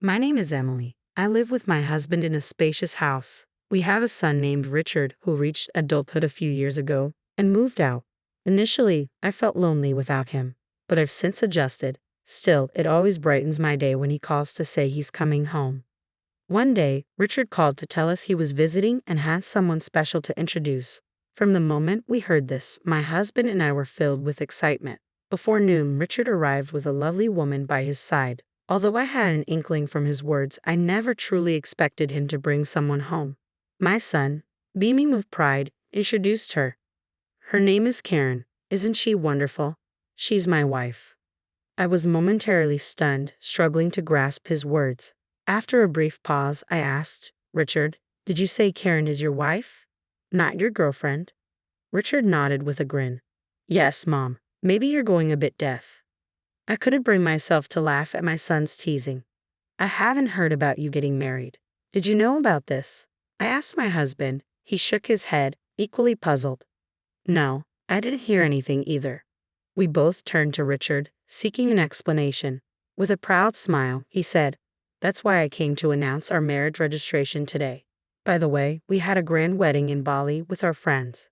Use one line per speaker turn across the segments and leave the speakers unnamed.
My name is Emily. I live with my husband in a spacious house. We have a son named Richard who reached adulthood a few years ago and moved out. Initially, I felt lonely without him, but I've since adjusted. Still, it always brightens my day when he calls to say he's coming home. One day, Richard called to tell us he was visiting and had someone special to introduce. From the moment we heard this, my husband and I were filled with excitement. Before noon, Richard arrived with a lovely woman by his side. Although I had an inkling from his words, I never truly expected him to bring someone home. My son, beaming with pride, introduced her. Her name is Karen. Isn't she wonderful? She's my wife. I was momentarily stunned, struggling to grasp his words. After a brief pause, I asked, Richard, did you say Karen is your wife? Not your girlfriend? Richard nodded with a grin. Yes, Mom. Maybe you're going a bit deaf. I couldn't bring myself to laugh at my son's teasing. I haven't heard about you getting married. Did you know about this? I asked my husband. He shook his head, equally puzzled. No, I didn't hear anything either. We both turned to Richard, seeking an explanation. With a proud smile, he said, That's why I came to announce our marriage registration today. By the way, we had a grand wedding in Bali with our friends.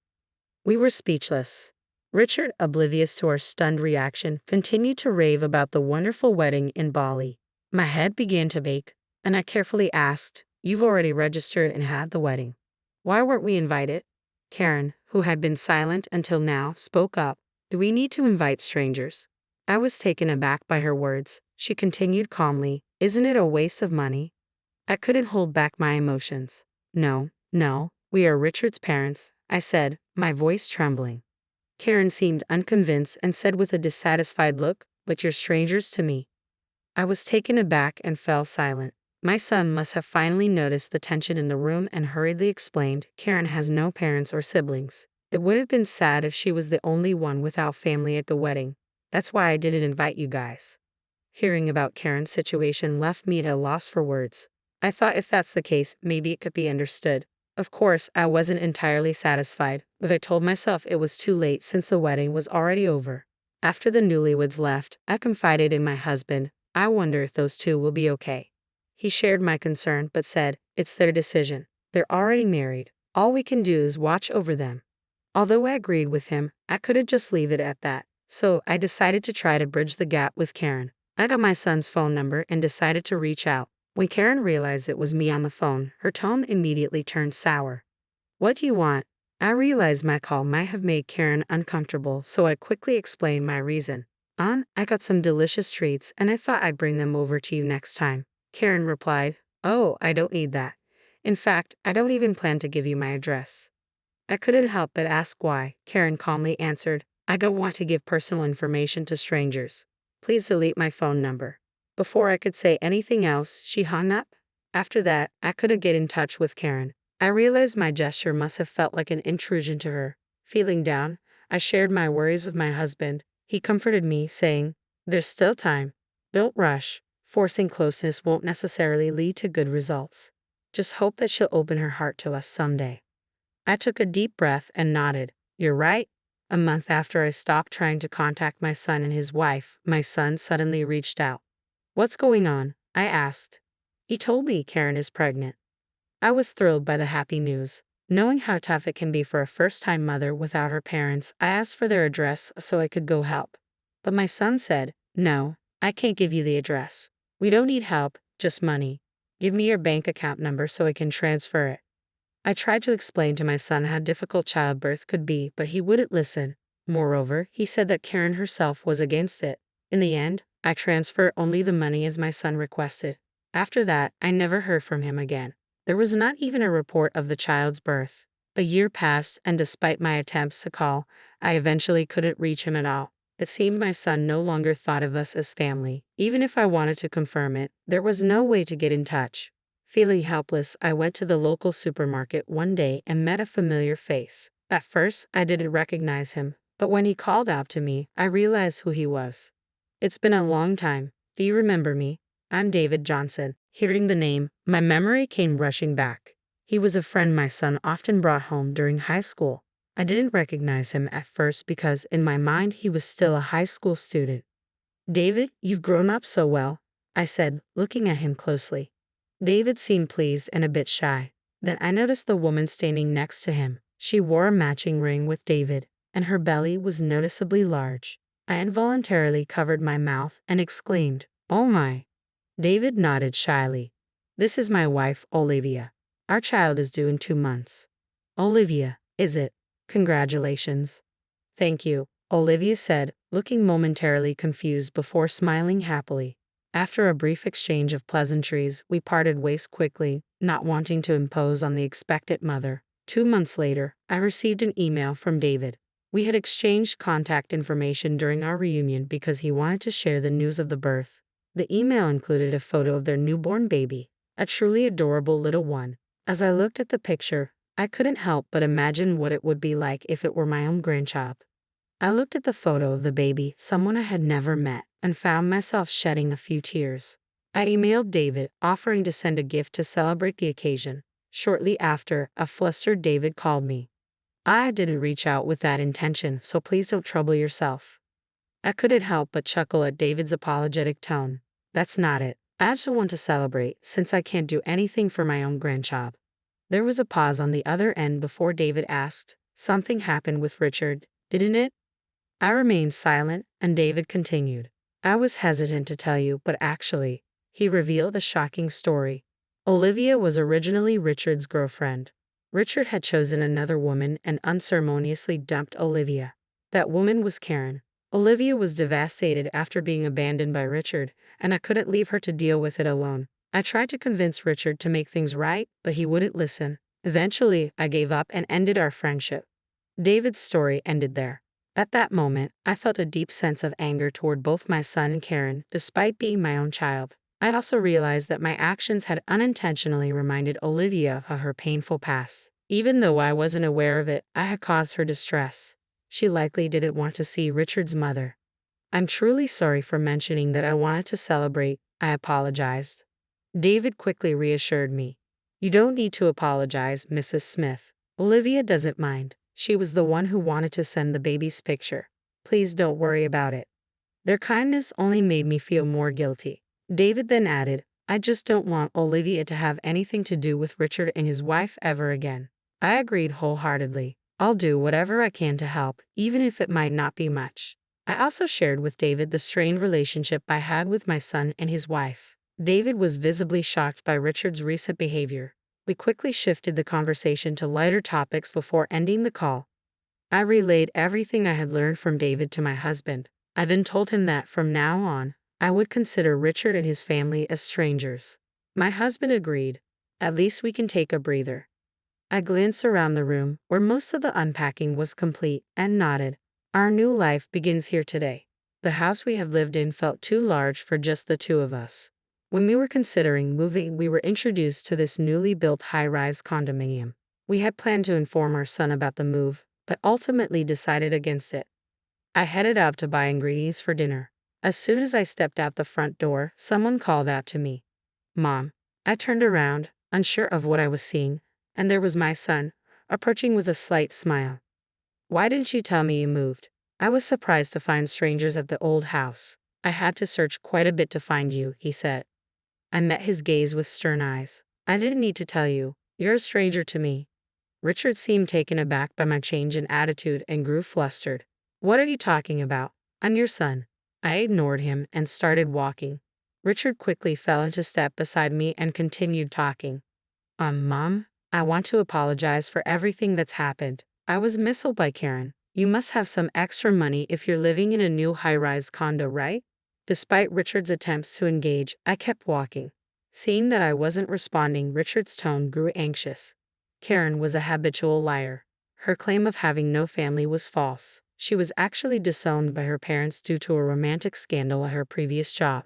We were speechless. Richard, oblivious to our stunned reaction, continued to rave about the wonderful wedding in Bali. My head began to ache, and I carefully asked, You've already registered and had the wedding. Why weren't we invited? Karen, who had been silent until now, spoke up. Do we need to invite strangers? I was taken aback by her words. She continued calmly, Isn't it a waste of money? I couldn't hold back my emotions. No, we are Richard's parents, I said, my voice trembling. Karen seemed unconvinced and said with a dissatisfied look, But you're strangers to me. I was taken aback and fell silent. My son must have finally noticed the tension in the room and hurriedly explained, Karen has no parents or siblings. It would have been sad if she was the only one without family at the wedding. That's why I didn't invite you guys. Hearing about Karen's situation left me at a loss for words. I thought if that's the case, maybe it could be understood. Of course, I wasn't entirely satisfied, but I told myself it was too late since the wedding was already over. After the newlyweds left, I confided in my husband. I wonder if those two will be okay. He shared my concern but said, It's their decision. They're already married. All we can do is watch over them. Although I agreed with him, I couldn't just leave it at that. So I decided to try to bridge the gap with Karen. I got my son's phone number and decided to reach out. When Karen realized it was me on the phone, her tone immediately turned sour. What do you want? I realized my call might have made Karen uncomfortable, so I quickly explained my reason. I got some delicious treats and I thought I'd bring them over to you next time. Karen replied, Oh, I don't need that. In fact, I don't even plan to give you my address. I couldn't help but ask why. Karen calmly answered, I don't want to give personal information to strangers. Please delete my phone number. Before I could say anything else, she hung up. After that, I couldn't get in touch with Karen. I realized my gesture must have felt like an intrusion to her. Feeling down, I shared my worries with my husband. He comforted me, saying, There's still time. Don't rush. Forcing closeness won't necessarily lead to good results. Just hope that she'll open her heart to us someday. I took a deep breath and nodded. You're right. A month after I stopped trying to contact my son and his wife, my son suddenly reached out. What's going on? I asked. He told me Karen is pregnant. I was thrilled by the happy news. Knowing how tough it can be for a first-time mother without her parents, I asked for their address so I could go help. But my son said, No, I can't give you the address. We don't need help, just money. Give me your bank account number so I can transfer it. I tried to explain to my son how difficult childbirth could be, but he wouldn't listen. Moreover, he said that Karen herself was against it. In the end, I transferred only the money as my son requested. After that, I never heard from him again. There was not even a report of the child's birth. A year passed, and despite my attempts to call, I eventually couldn't reach him at all. It seemed my son no longer thought of us as family. Even if I wanted to confirm it, there was no way to get in touch. Feeling helpless, I went to the local supermarket one day and met a familiar face. At first, I didn't recognize him, but when he called out to me, I realized who he was. It's been a long time. Do you remember me? I'm David Johnson. Hearing the name, my memory came rushing back. He was a friend my son often brought home during high school. I didn't recognize him at first because in my mind he was still a high school student. David, you've grown up so well. I said, looking at him closely. David seemed pleased and a bit shy. Then I noticed the woman standing next to him. She wore a matching ring with David, and her belly was noticeably large. I involuntarily covered my mouth and exclaimed, "Oh my!" David nodded shyly. "This is my wife, Olivia. Our child is due in 2 months." "Olivia, is it? Congratulations." "Thank you," Olivia said, looking momentarily confused before smiling happily. After a brief exchange of pleasantries, we parted ways quickly, not wanting to impose on the expectant mother. 2 months later, I received an email from David. We had exchanged contact information during our reunion because he wanted to share the news of the birth. The email included a photo of their newborn baby, a truly adorable little one. As I looked at the picture, I couldn't help but imagine what it would be like if it were my own grandchild. I looked at the photo of the baby, someone I had never met, and found myself shedding a few tears. I emailed David, offering to send a gift to celebrate the occasion. Shortly after, a flustered David called me. "I didn't reach out with that intention, so please don't trouble yourself." I couldn't help but chuckle at David's apologetic tone. "That's not it. I just want to celebrate, since I can't do anything for my own grandchild." There was a pause on the other end before David asked, "Something happened with Richard, didn't it?" I remained silent, and David continued. "I was hesitant to tell you, but actually," he revealed a shocking story. Olivia was originally Richard's girlfriend. Richard had chosen another woman and unceremoniously dumped Olivia. That woman was Karen. Olivia was devastated after being abandoned by Richard, and I couldn't leave her to deal with it alone. I tried to convince Richard to make things right, but he wouldn't listen. Eventually, I gave up and ended our friendship. David's story ended there. At that moment, I felt a deep sense of anger toward both my son and Karen, despite being my own child. I also realized that my actions had unintentionally reminded Olivia of her painful past. Even though I wasn't aware of it, I had caused her distress. She likely didn't want to see Richard's mother. "I'm truly sorry for mentioning that I wanted to celebrate," I apologized. David quickly reassured me. "You don't need to apologize, Mrs. Smith. Olivia doesn't mind. She was the one who wanted to send the baby's picture. Please don't worry about it." Their kindness only made me feel more guilty. David then added, "I just don't want Olivia to have anything to do with Richard and his wife ever again." I agreed wholeheartedly. "I'll do whatever I can to help, even if it might not be much." I also shared with David the strained relationship I had with my son and his wife. David was visibly shocked by Richard's recent behavior. We quickly shifted the conversation to lighter topics before ending the call. I relayed everything I had learned from David to my husband. I then told him that from now on, I would consider Richard and his family as strangers. My husband agreed. "At least we can take a breather." I glanced around the room, where most of the unpacking was complete, and nodded. "Our new life begins here today." The house we had lived in felt too large for just the two of us. When we were considering moving, we were introduced to this newly built high-rise condominium. We had planned to inform our son about the move, but ultimately decided against it. I headed out to buy ingredients for dinner. As soon as I stepped out the front door, someone called out to me, "Mom." I turned around, unsure of what I was seeing, and there was my son, approaching with a slight smile. "Why didn't you tell me you moved?" "I was surprised to find strangers at the old house. I had to search quite a bit to find you," he said. I met his gaze with stern eyes. "I didn't need to tell you. You're a stranger to me." Richard seemed taken aback by my change in attitude and grew flustered. "What are you talking about? I'm your son." I ignored him and started walking. Richard quickly fell into step beside me and continued talking. Mom, I want to apologize for everything that's happened. I was misled by Karen. You must have some extra money if you're living in a new high-rise condo, right?" Despite Richard's attempts to engage, I kept walking. Seeing that I wasn't responding, Richard's tone grew anxious. Karen was a habitual liar. Her claim of having no family was false. She was actually disowned by her parents due to a romantic scandal at her previous job.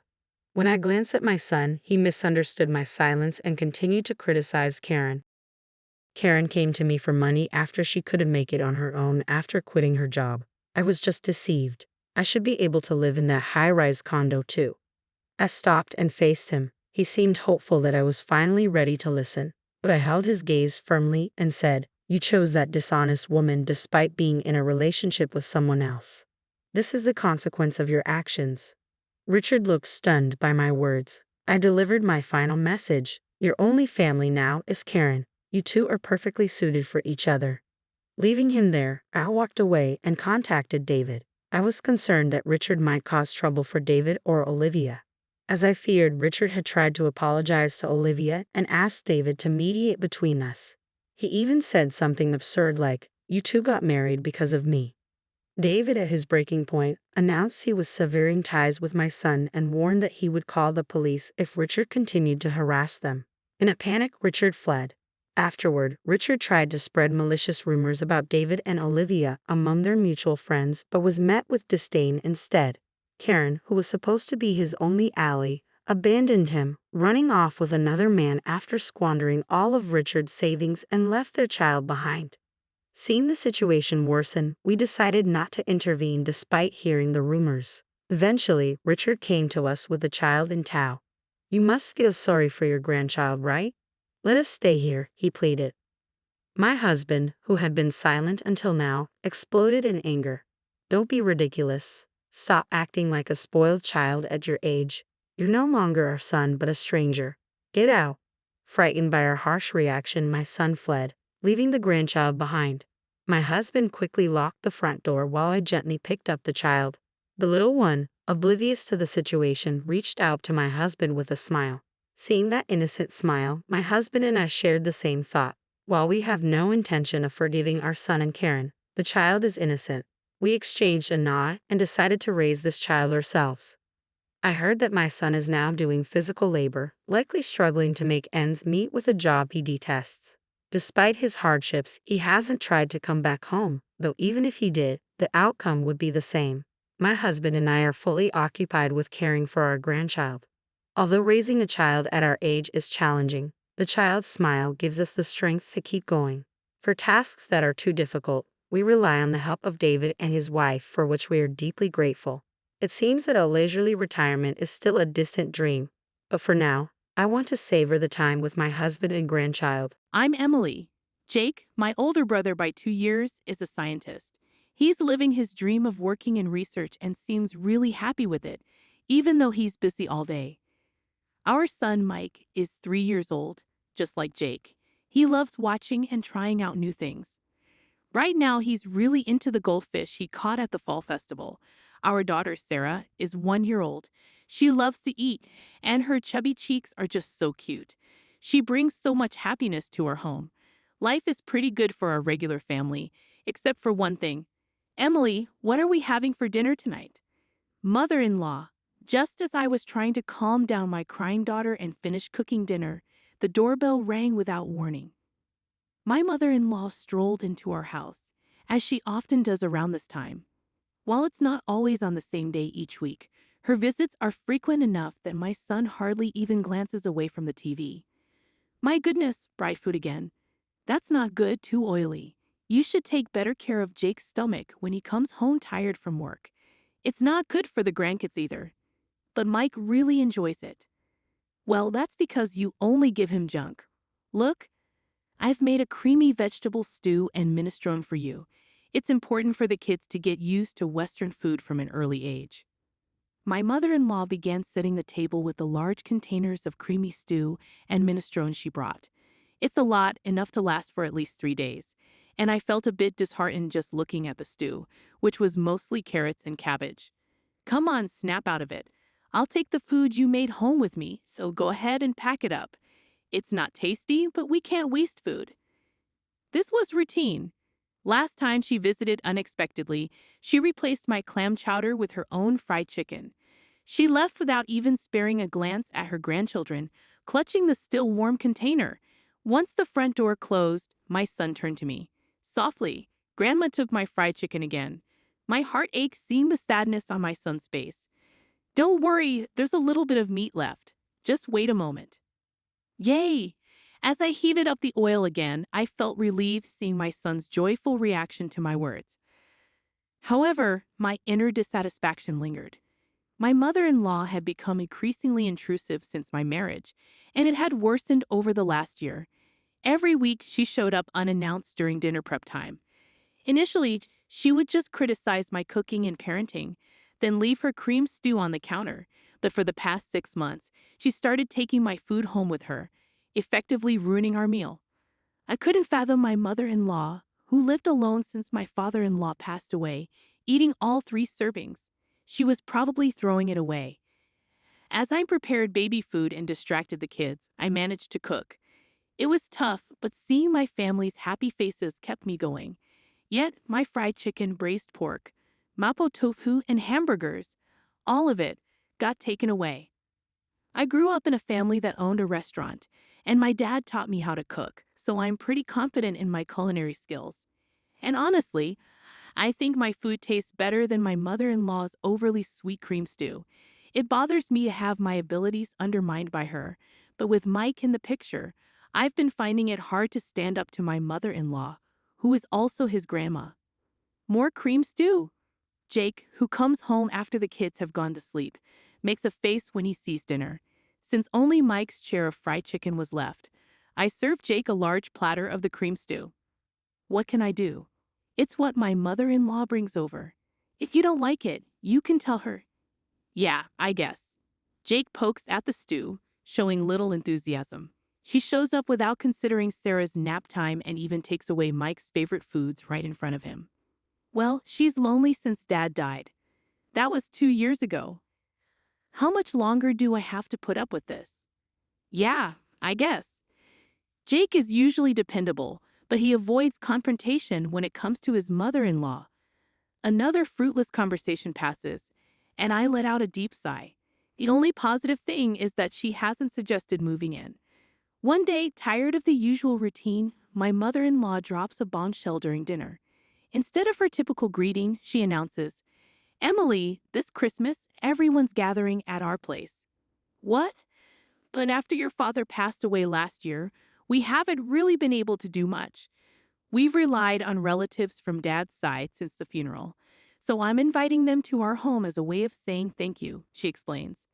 When I glanced at my son, he misunderstood my silence and continued to criticize Karen. Karen came to me for money after she couldn't make it on her own after quitting her job. I was just deceived. I should be able to live in that high-rise condo too. I stopped and faced him. He seemed hopeful that I was finally ready to listen, but I held his gaze firmly and said, "You chose that dishonest woman despite being in a relationship with someone else. This is the consequence of your actions." Richard looked stunned by my words. I delivered my final message. Your only family now is Karen. You two are perfectly suited for each other. Leaving him there, I walked away and contacted David. I was concerned that Richard might cause trouble for David or Olivia. As I feared, Richard had tried to apologize to Olivia and asked David to mediate between us. He even said something absurd like, "You two got married because of me." David, at his breaking point, announced he was severing ties with my son and warned that he would call the police if Richard continued to harass them. In a panic, Richard fled. Afterward, Richard tried to spread malicious rumors about David and Olivia among their mutual friends but was met with disdain instead. Karen, who was supposed to be his only ally, abandoned him, running off with another man after squandering all of Richard's savings and left their child behind. Seeing the situation worsen, we decided not to intervene despite hearing the rumors. Eventually, Richard came to us with the child in tow. "You must feel sorry for your grandchild, right? Let us stay here," he pleaded. My husband, who had been silent until now, exploded in anger. "Don't be ridiculous. Stop acting like a spoiled child at your age. You're no longer our son but a stranger. Get out." Frightened by our harsh reaction, my son fled, leaving the grandchild behind. My husband quickly locked the front door while I gently picked up the child. The little one, oblivious to the situation, reached out to my husband with a smile. Seeing that innocent smile, my husband and I shared the same thought. While we have no intention of forgiving our son and Karen, the child is innocent. We exchanged a nod and decided to raise this child ourselves. I heard that my son is now doing physical labor, likely struggling to make ends meet with a job he detests. Despite his hardships, he hasn't tried to come back home, though even if he did, the outcome would be the same. My husband and I are fully occupied with caring for our grandchild. Although raising a child at our age is challenging, the child's smile gives us the strength to keep going. For tasks that are too difficult, we rely on the help of David and his wife, for which we are deeply grateful. It seems that a leisurely retirement is still a distant dream, but for now, I want to savor the time with my husband and grandchild.
I'm Emily. Jake, my older brother by 2 years, is a scientist. He's living his dream of working in research and seems really happy with it, even though he's busy all day. Our son, Mike, is 3 years old, just like Jake. He loves watching and trying out new things. Right now, he's really into the goldfish he caught at the fall festival. Our daughter, Sarah, is 1 year old. She loves to eat, and her chubby cheeks are just so cute. She brings so much happiness to our home. Life is pretty good for our regular family, except for one thing. Emily, what are we having for dinner tonight? Mother-in-law. Just as I was trying to calm down my crying daughter and finish cooking dinner, the doorbell rang without warning. My mother-in-law strolled into our house, as she often does around this time. While it's not always on the same day each week, her visits are frequent enough that my son hardly even glances away from the TV. My goodness, fried food again. That's not good, too oily. You should take better care of Jake's stomach when he comes home tired from work. It's not good for the grandkids either. But Mike really enjoys it. Well, that's because you only give him junk. Look, I've made a creamy vegetable stew and minestrone for you. It's important for the kids to get used to Western food from an early age. My mother-in-law began setting the table with the large containers of creamy stew and minestrone she brought. It's a lot, enough to last for at least 3 days, and I felt a bit disheartened just looking at the stew, which was mostly carrots and cabbage. Come on, snap out of it. I'll take the food you made home with me, so go ahead and pack it up. It's not tasty, but we can't waste food. This was routine. Last time she visited unexpectedly, she replaced my clam chowder with her own fried chicken. She left without even sparing a glance at her grandchildren, clutching the still warm container. Once the front door closed, my son turned to me. Softly, Grandma took my fried chicken again. My heart ached seeing the sadness on my son's face. Don't worry, there's a little bit of meat left. Just wait a moment. Yay! As I heated up the oil again, I felt relieved seeing my son's joyful reaction to my words. However, my inner dissatisfaction lingered. My mother-in-law had become increasingly intrusive since my marriage, and it had worsened over the last year. Every week, she showed up unannounced during dinner prep time. Initially, she would just criticize my cooking and parenting. then leave her cream stew on the counter. But for the past 6 months, she started taking my food home with her, effectively ruining our meal. I couldn't fathom my mother-in-law, who lived alone since my father-in-law passed away, eating all 3 servings. She was probably throwing it away. As I prepared baby food and distracted the kids, I managed to cook. It was tough, but seeing my family's happy faces kept me going. Yet, my fried chicken, braised pork, mapo tofu, and hamburgers, all of it, got taken away. I grew up in a family that owned a restaurant, and my dad taught me how to cook, so I'm pretty confident in my culinary skills. And honestly, I think my food tastes better than my mother-in-law's overly sweet cream stew. It bothers me to have my abilities undermined by her, but with Mike in the picture, I've been finding it hard to stand up to my mother-in-law, who is also his grandma. More cream stew? Jake, who comes home after the kids have gone to sleep, makes a face when he sees dinner. Since only Mike's share of fried chicken was left, I serve Jake a large platter of the cream stew. What can I do? It's what my mother-in-law brings over. If you don't like it, you can tell her. Yeah, I guess. Jake pokes at the stew, showing little enthusiasm. He shows up without considering Sarah's nap time and even takes away Mike's favorite foods right in front of him. Well, she's lonely since Dad died. That was 2 years ago. How much longer do I have to put up with this? Yeah, I guess. Jake is usually dependable, but he avoids confrontation when it comes to his mother-in-law. Another fruitless conversation passes, and I let out a deep sigh. The only positive thing is that she hasn't suggested moving in. One day, tired of the usual routine, my mother-in-law drops a bombshell during dinner. Instead of her typical greeting, she announces, "Emily, this Christmas, everyone's gathering at our place." What? But after your father passed away last year, we haven't really been able to do much. We've relied on relatives from Dad's side since the funeral, so I'm inviting them to our home as a way of saying thank you, she explains.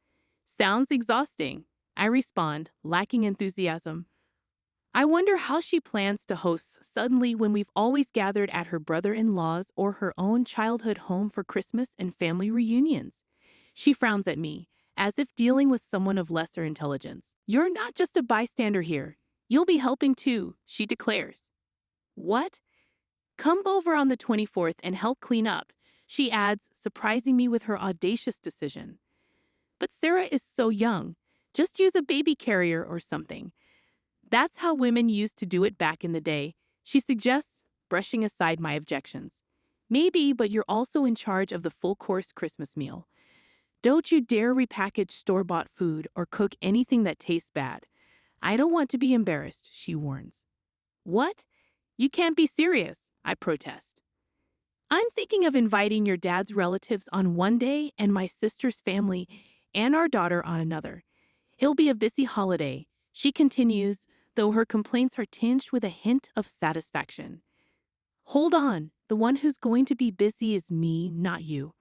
Sounds exhausting, I respond, lacking enthusiasm. I wonder how she plans to host suddenly when we've always gathered at her brother-in-law's or her own childhood home for Christmas and family reunions. She frowns at me, as if dealing with someone of lesser intelligence. You're not just a bystander here. You'll be helping too, she declares. What? Come over on the 24th and help clean up, she adds, surprising me with her audacious decision. But Sarah is so young. Just use a baby carrier or something. That's how women used to do it back in the day, she suggests, brushing aside my objections. Maybe, but you're also in charge of the full-course Christmas meal. Don't you dare repackage store-bought food or cook anything that tastes bad. I don't want to be embarrassed, she warns. What? You can't be serious, I protest. I'm thinking of inviting your dad's relatives on one day and my sister's family and our daughter on another. It'll be a busy holiday, she continues, though her complaints are tinged with a hint of satisfaction. Hold on, the one who's going to be busy is me, not you.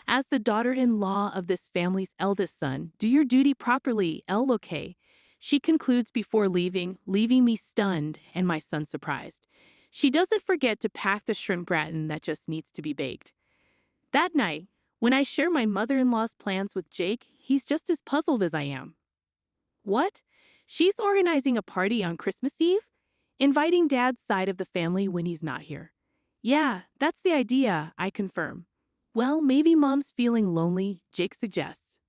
As the daughter-in-law of this family's eldest son, do your duty properly, LOK. She concludes before leaving me stunned and my son surprised. She doesn't forget to pack the shrimp gratin that just needs to be baked. That night, when I share my mother-in-law's plans with Jake, he's just as puzzled as I am. What? She's organizing a party on Christmas Eve? Inviting Dad's side of the family when he's not here. Yeah, that's the idea, I confirm. Well, maybe Mom's feeling lonely, Jake suggests.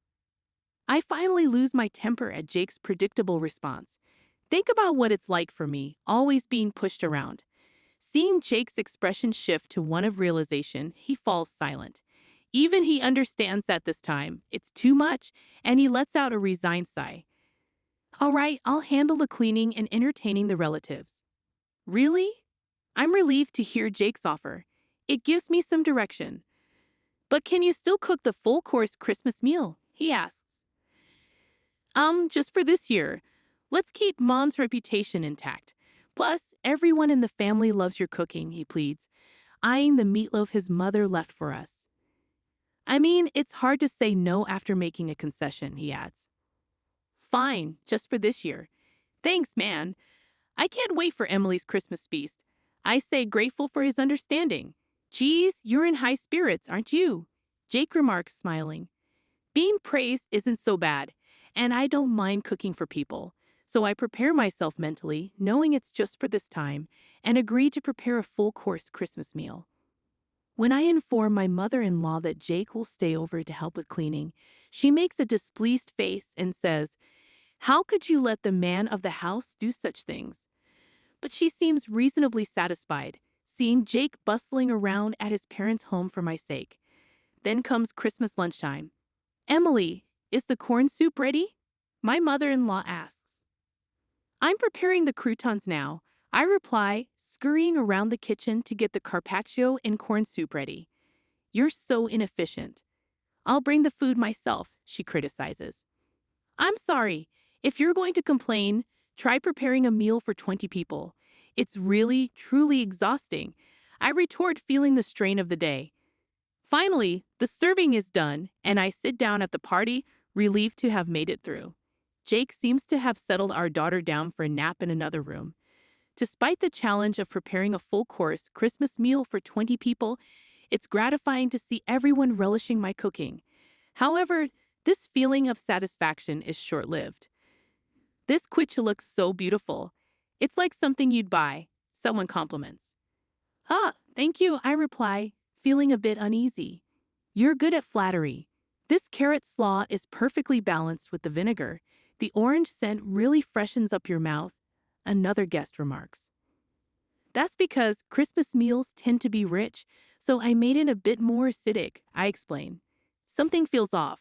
I finally lose my temper at Jake's predictable response. Think about what it's like for me, always being pushed around. Seeing Jake's expression shift to one of realization, he falls silent. Even he understands that this time, it's too much, and he lets out a resigned sigh. All right, I'll handle the cleaning and entertaining the relatives. Really? I'm relieved to hear Jake's offer. It gives me some direction. But can you still cook the full-course Christmas meal? He asks. Just for this year. Let's keep Mom's reputation intact. Plus, everyone in the family loves your cooking, he pleads, eyeing the meatloaf his mother left for us. I mean, it's hard to say no after making a concession, he adds. Fine, just for this year. Thanks, man. I can't wait for Emily's Christmas feast. I say grateful for his understanding. Geez, you're in high spirits, aren't you? Jake remarks, smiling. Being praised isn't so bad, and I don't mind cooking for people. So I prepare myself mentally, knowing it's just for this time, and agree to prepare a full-course Christmas meal. When I inform my mother-in-law that Jake will stay over to help with cleaning, she makes a displeased face and says, "How could you let the man of the house do such things?" But she seems reasonably satisfied, seeing Jake bustling around at his parents' home for my sake. Then comes Christmas lunchtime. "Emily, is the corn soup ready?" My mother-in-law asks. "I'm preparing the croutons now," I reply, scurrying around the kitchen to get the carpaccio and corn soup ready. "You're so inefficient." "I'll bring the food myself," she criticizes. "I'm sorry. If you're going to complain, try preparing a meal for 20 people. It's really, truly exhausting," I retort, feeling the strain of the day. Finally, the serving is done, and I sit down at the party, relieved to have made it through. Jake seems to have settled our daughter down for a nap in another room. Despite the challenge of preparing a full-course Christmas meal for 20 people, it's gratifying to see everyone relishing my cooking. However, this feeling of satisfaction is short-lived. "This quiche looks so beautiful. It's like something you'd buy," someone compliments. "Ah, thank you," I reply, feeling a bit uneasy. "You're good at flattery. This carrot slaw is perfectly balanced with the vinegar. The orange scent really freshens up your mouth," another guest remarks. "That's because Christmas meals tend to be rich, so I made it a bit more acidic," I explain. Something feels off.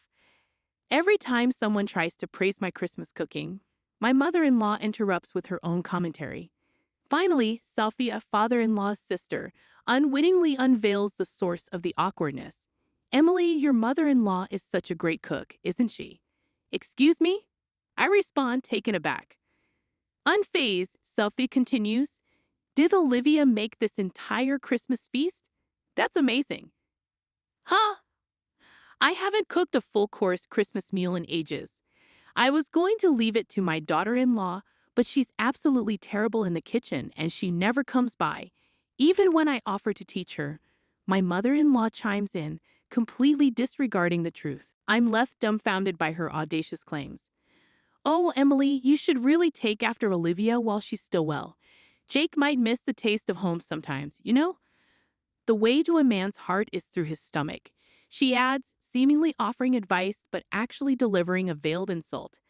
Every time someone tries to praise my Christmas cooking, my mother-in-law interrupts with her own commentary. Finally, Sophia, father-in-law's sister, unwittingly unveils the source of the awkwardness. "Emily, your mother-in-law is such a great cook, isn't she?" "Excuse me?" I respond, taken aback. Unfazed, Sophie continues, "Did Olivia make this entire Christmas feast? That's amazing." Huh? I haven't cooked a full-course Christmas meal in ages. I was going to leave it to my daughter-in-law, but she's absolutely terrible in the kitchen and she never comes by. Even when I offer to teach her, my mother-in-law chimes in, completely disregarding the truth. I'm left dumbfounded by her audacious claims. "Oh, Emily, you should really take after Olivia while she's still well. Jake might miss the taste of home sometimes, you know? The way to a man's heart is through his stomach," she adds, seemingly offering advice but actually delivering a veiled insult.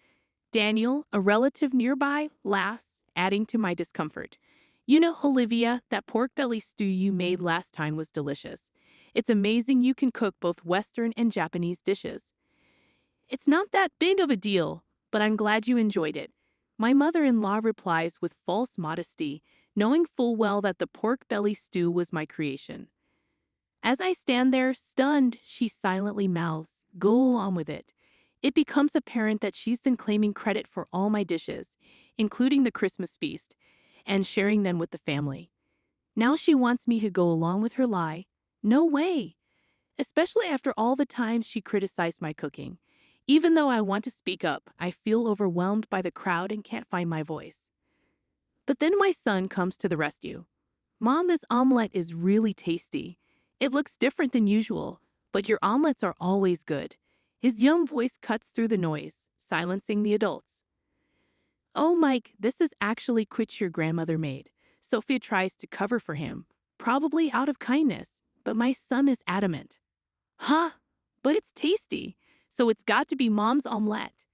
Daniel, a relative nearby, laughs, adding to my discomfort. "You know, Olivia, that pork belly stew you made last time was delicious. It's amazing you can cook both Western and Japanese dishes." "It's not that big of a deal, but I'm glad you enjoyed it," my mother-in-law replies with false modesty, knowing full well that the pork belly stew was my creation. As I stand there, stunned, she silently mouths, "Go on with it." It becomes apparent that she's been claiming credit for all my dishes, including the Christmas feast, and sharing them with the family. Now she wants me to go along with her lie. No way! Especially after all the times she criticized my cooking. Even though I want to speak up, I feel overwhelmed by the crowd and can't find my voice. But then my son comes to the rescue. "Mom, this omelet is really tasty. It looks different than usual, but your omelets are always good." His young voice cuts through the noise, silencing the adults. "Oh, Mike, this is actually quiche your grandmother made." Sophia tries to cover for him, probably out of kindness, but my son is adamant. "Huh? But it's tasty, so it's got to be Mom's omelet."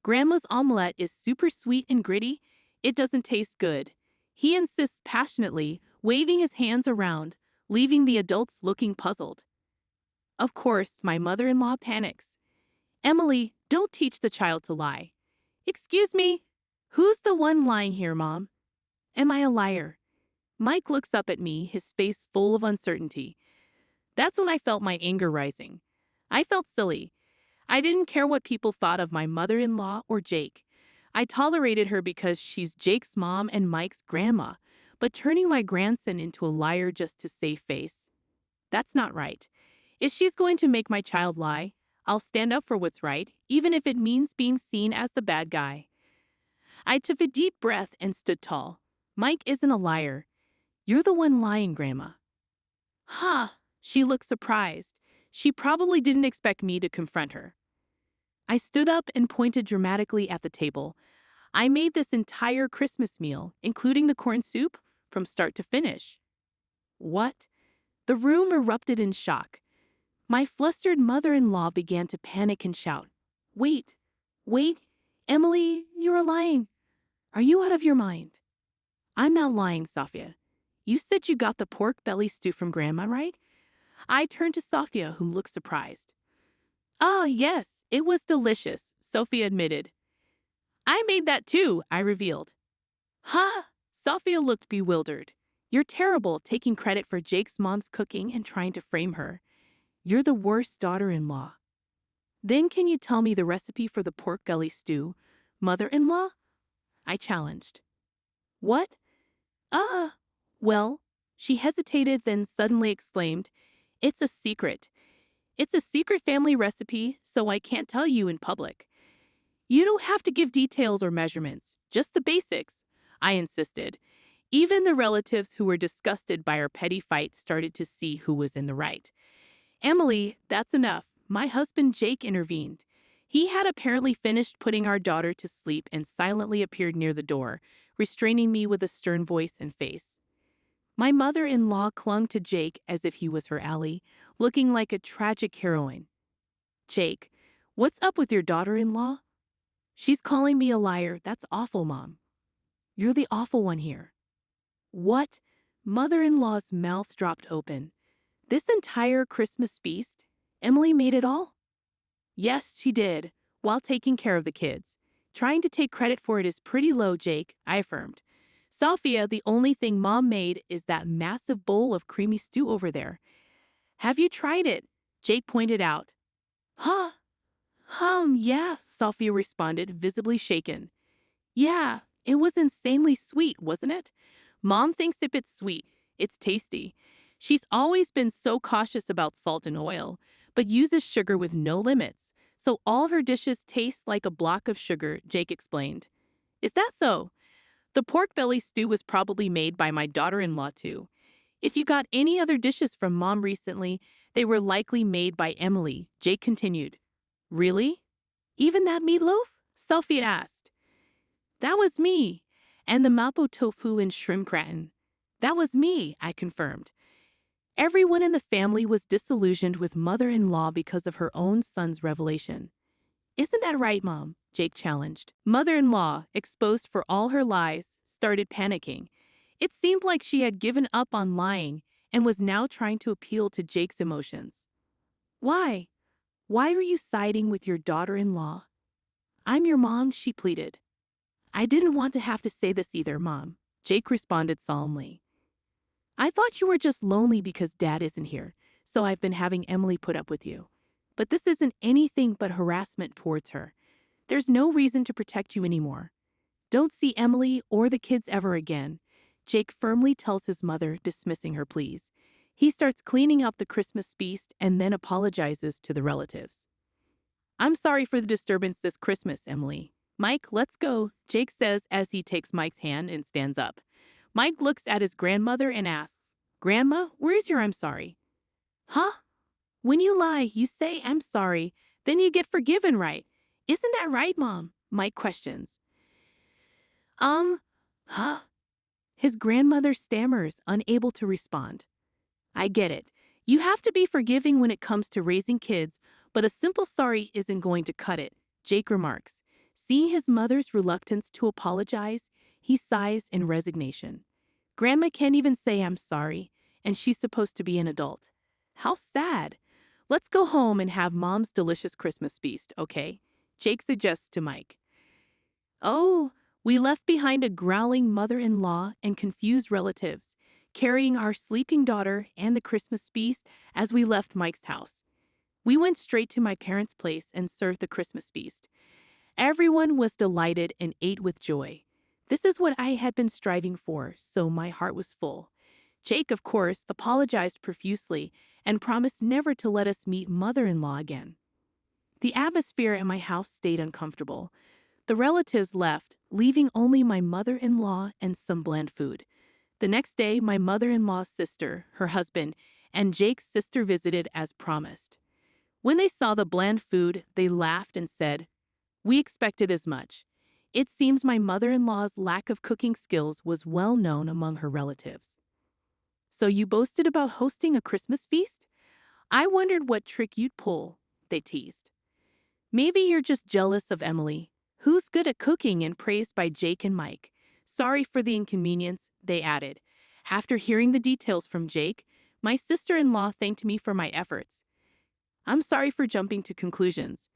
"Grandma's omelet is super sweet and gritty. It doesn't taste good," he insists passionately, waving his hands around, leaving the adults looking puzzled. Of course, my mother-in-law panics. "Emily, don't teach the child to lie." "Excuse me? Who's the one lying here, Mom? Am I a liar?" Mike looks up at me, his face full of uncertainty. That's when I felt my anger rising. I felt silly. I didn't care what people thought of my mother-in-law or Jake. I tolerated her because she's Jake's mom and Mike's grandma, but turning my grandson into a liar just to save face, that's not right. If she's going to make my child lie, I'll stand up for what's right, even if it means being seen as the bad guy. I took a deep breath and stood tall. "Mike isn't a liar. You're the one lying, Grandma." "Huh." She looks surprised. She probably didn't expect me to confront her. I stood up and pointed dramatically at the table. I made this entire Christmas meal, including the corn soup, from start to finish. What? The room erupted in shock. My flustered mother-in-law began to panic and shout, "Wait, wait, Emily, you're lying. Are you out of your mind?" "I'm not lying, Sophia. You said you got the pork belly stew from Grandma, right?" I turned to Sophia, who looked surprised. "Ah, yes, it was delicious," Sophia admitted. "I made that too," I revealed. "Huh?" Sophia looked bewildered. "You're terrible taking credit for Jake's mom's cooking and trying to frame her. You're the worst daughter-in-law." "Then can you tell me the recipe for the pork belly stew, mother-in-law?" I challenged. "What? Well," she hesitated, then suddenly exclaimed, "It's a secret. It's a secret family recipe, so I can't tell you in public." "You don't have to give details or measurements, just the basics," I insisted. Even the relatives who were disgusted by our petty fight started to see who was in the right. "Emily, that's enough," my husband Jake intervened. He had apparently finished putting our daughter to sleep and silently appeared near the door, restraining me with a stern voice and face. My mother-in-law clung to Jake as if he was her ally, looking like a tragic heroine. "Jake, what's up with your daughter-in-law?" "She's calling me a liar. That's awful, Mom." "You're the awful one here." "What?" Mother-in-law's mouth dropped open. "This entire Christmas feast? Emily made it all?" "Yes, she did, while taking care of the kids. Trying to take credit for it is pretty low, Jake," I affirmed. "Sophia, the only thing Mom made is that massive bowl of creamy stew over there." "Have you tried it?" Jake pointed out. "Huh? Yeah," Sophia responded, visibly shaken. "Yeah, it was insanely sweet, wasn't it? Mom thinks if it's sweet, it's tasty. She's always been so cautious about salt and oil, but uses sugar with no limits, so all her dishes taste like a block of sugar," Jake explained. "Is that so? The pork belly stew was probably made by my daughter-in-law too. If you got any other dishes from Mom recently, they were likely made by Emily," Jake continued. "Really? Even that meatloaf?" Sophia asked. "That was me. And the mapo tofu and shrimp gratin. That was me," I confirmed. Everyone in the family was disillusioned with mother-in-law because of her own son's revelation. "Isn't that right, Mom?" Jake challenged. Mother-in-law, exposed for all her lies, started panicking. It seemed like she had given up on lying and was now trying to appeal to Jake's emotions. "Why? Why are you siding with your daughter-in-law?" "I'm your mom," she pleaded. "I didn't want to have to say this either, Mom," Jake responded solemnly. "I thought you were just lonely because Dad isn't here, so I've been having Emily put up with you. But this isn't anything but harassment towards her. There's no reason to protect you anymore. Don't see Emily or the kids ever again," Jake firmly tells his mother, dismissing her pleas. He starts cleaning up the Christmas feast and then apologizes to the relatives. "I'm sorry for the disturbance this Christmas, Emily. Mike, let's go," Jake says as he takes Mike's hand and stands up. Mike looks at his grandmother and asks, "Grandma, where's your I'm sorry?" "Huh? When you lie, you say I'm sorry, then you get forgiven, right? Isn't that right, Mom?" Mike questions. Huh?" His grandmother stammers, unable to respond. "I get it. You have to be forgiving when it comes to raising kids, but a simple sorry isn't going to cut it," Jake remarks. Seeing his mother's reluctance to apologize, he sighs in resignation. Grandma can't even say I'm sorry, and she's supposed to be an adult. How sad. "Let's go home and have Mom's delicious Christmas feast, okay?" Jake suggests to Mike. Oh, we left behind a growling mother-in-law and confused relatives, carrying our sleeping daughter and the Christmas feast as we left Mike's house. We went straight to my parents' place and served the Christmas feast. Everyone was delighted and ate with joy. This is what I had been striving for, so my heart was full. Jake, of course, apologized profusely and promised never to let us meet mother-in-law again. The atmosphere at my house stayed uncomfortable. The relatives left, leaving only my mother-in-law and some bland food. The next day, my mother-in-law's sister, her husband, and Jake's sister visited as promised. When they saw the bland food, they laughed and said, "We expected as much." It seems my mother-in-law's lack of cooking skills was well known among her relatives. "So you boasted about hosting a Christmas feast? I wondered what trick you'd pull," they teased. "Maybe you're just jealous of Emily, who's good at cooking and praised by Jake and Mike. Sorry for the inconvenience," they added. After hearing the details from Jake, my sister-in-law thanked me for my efforts. "I'm sorry for jumping to conclusions.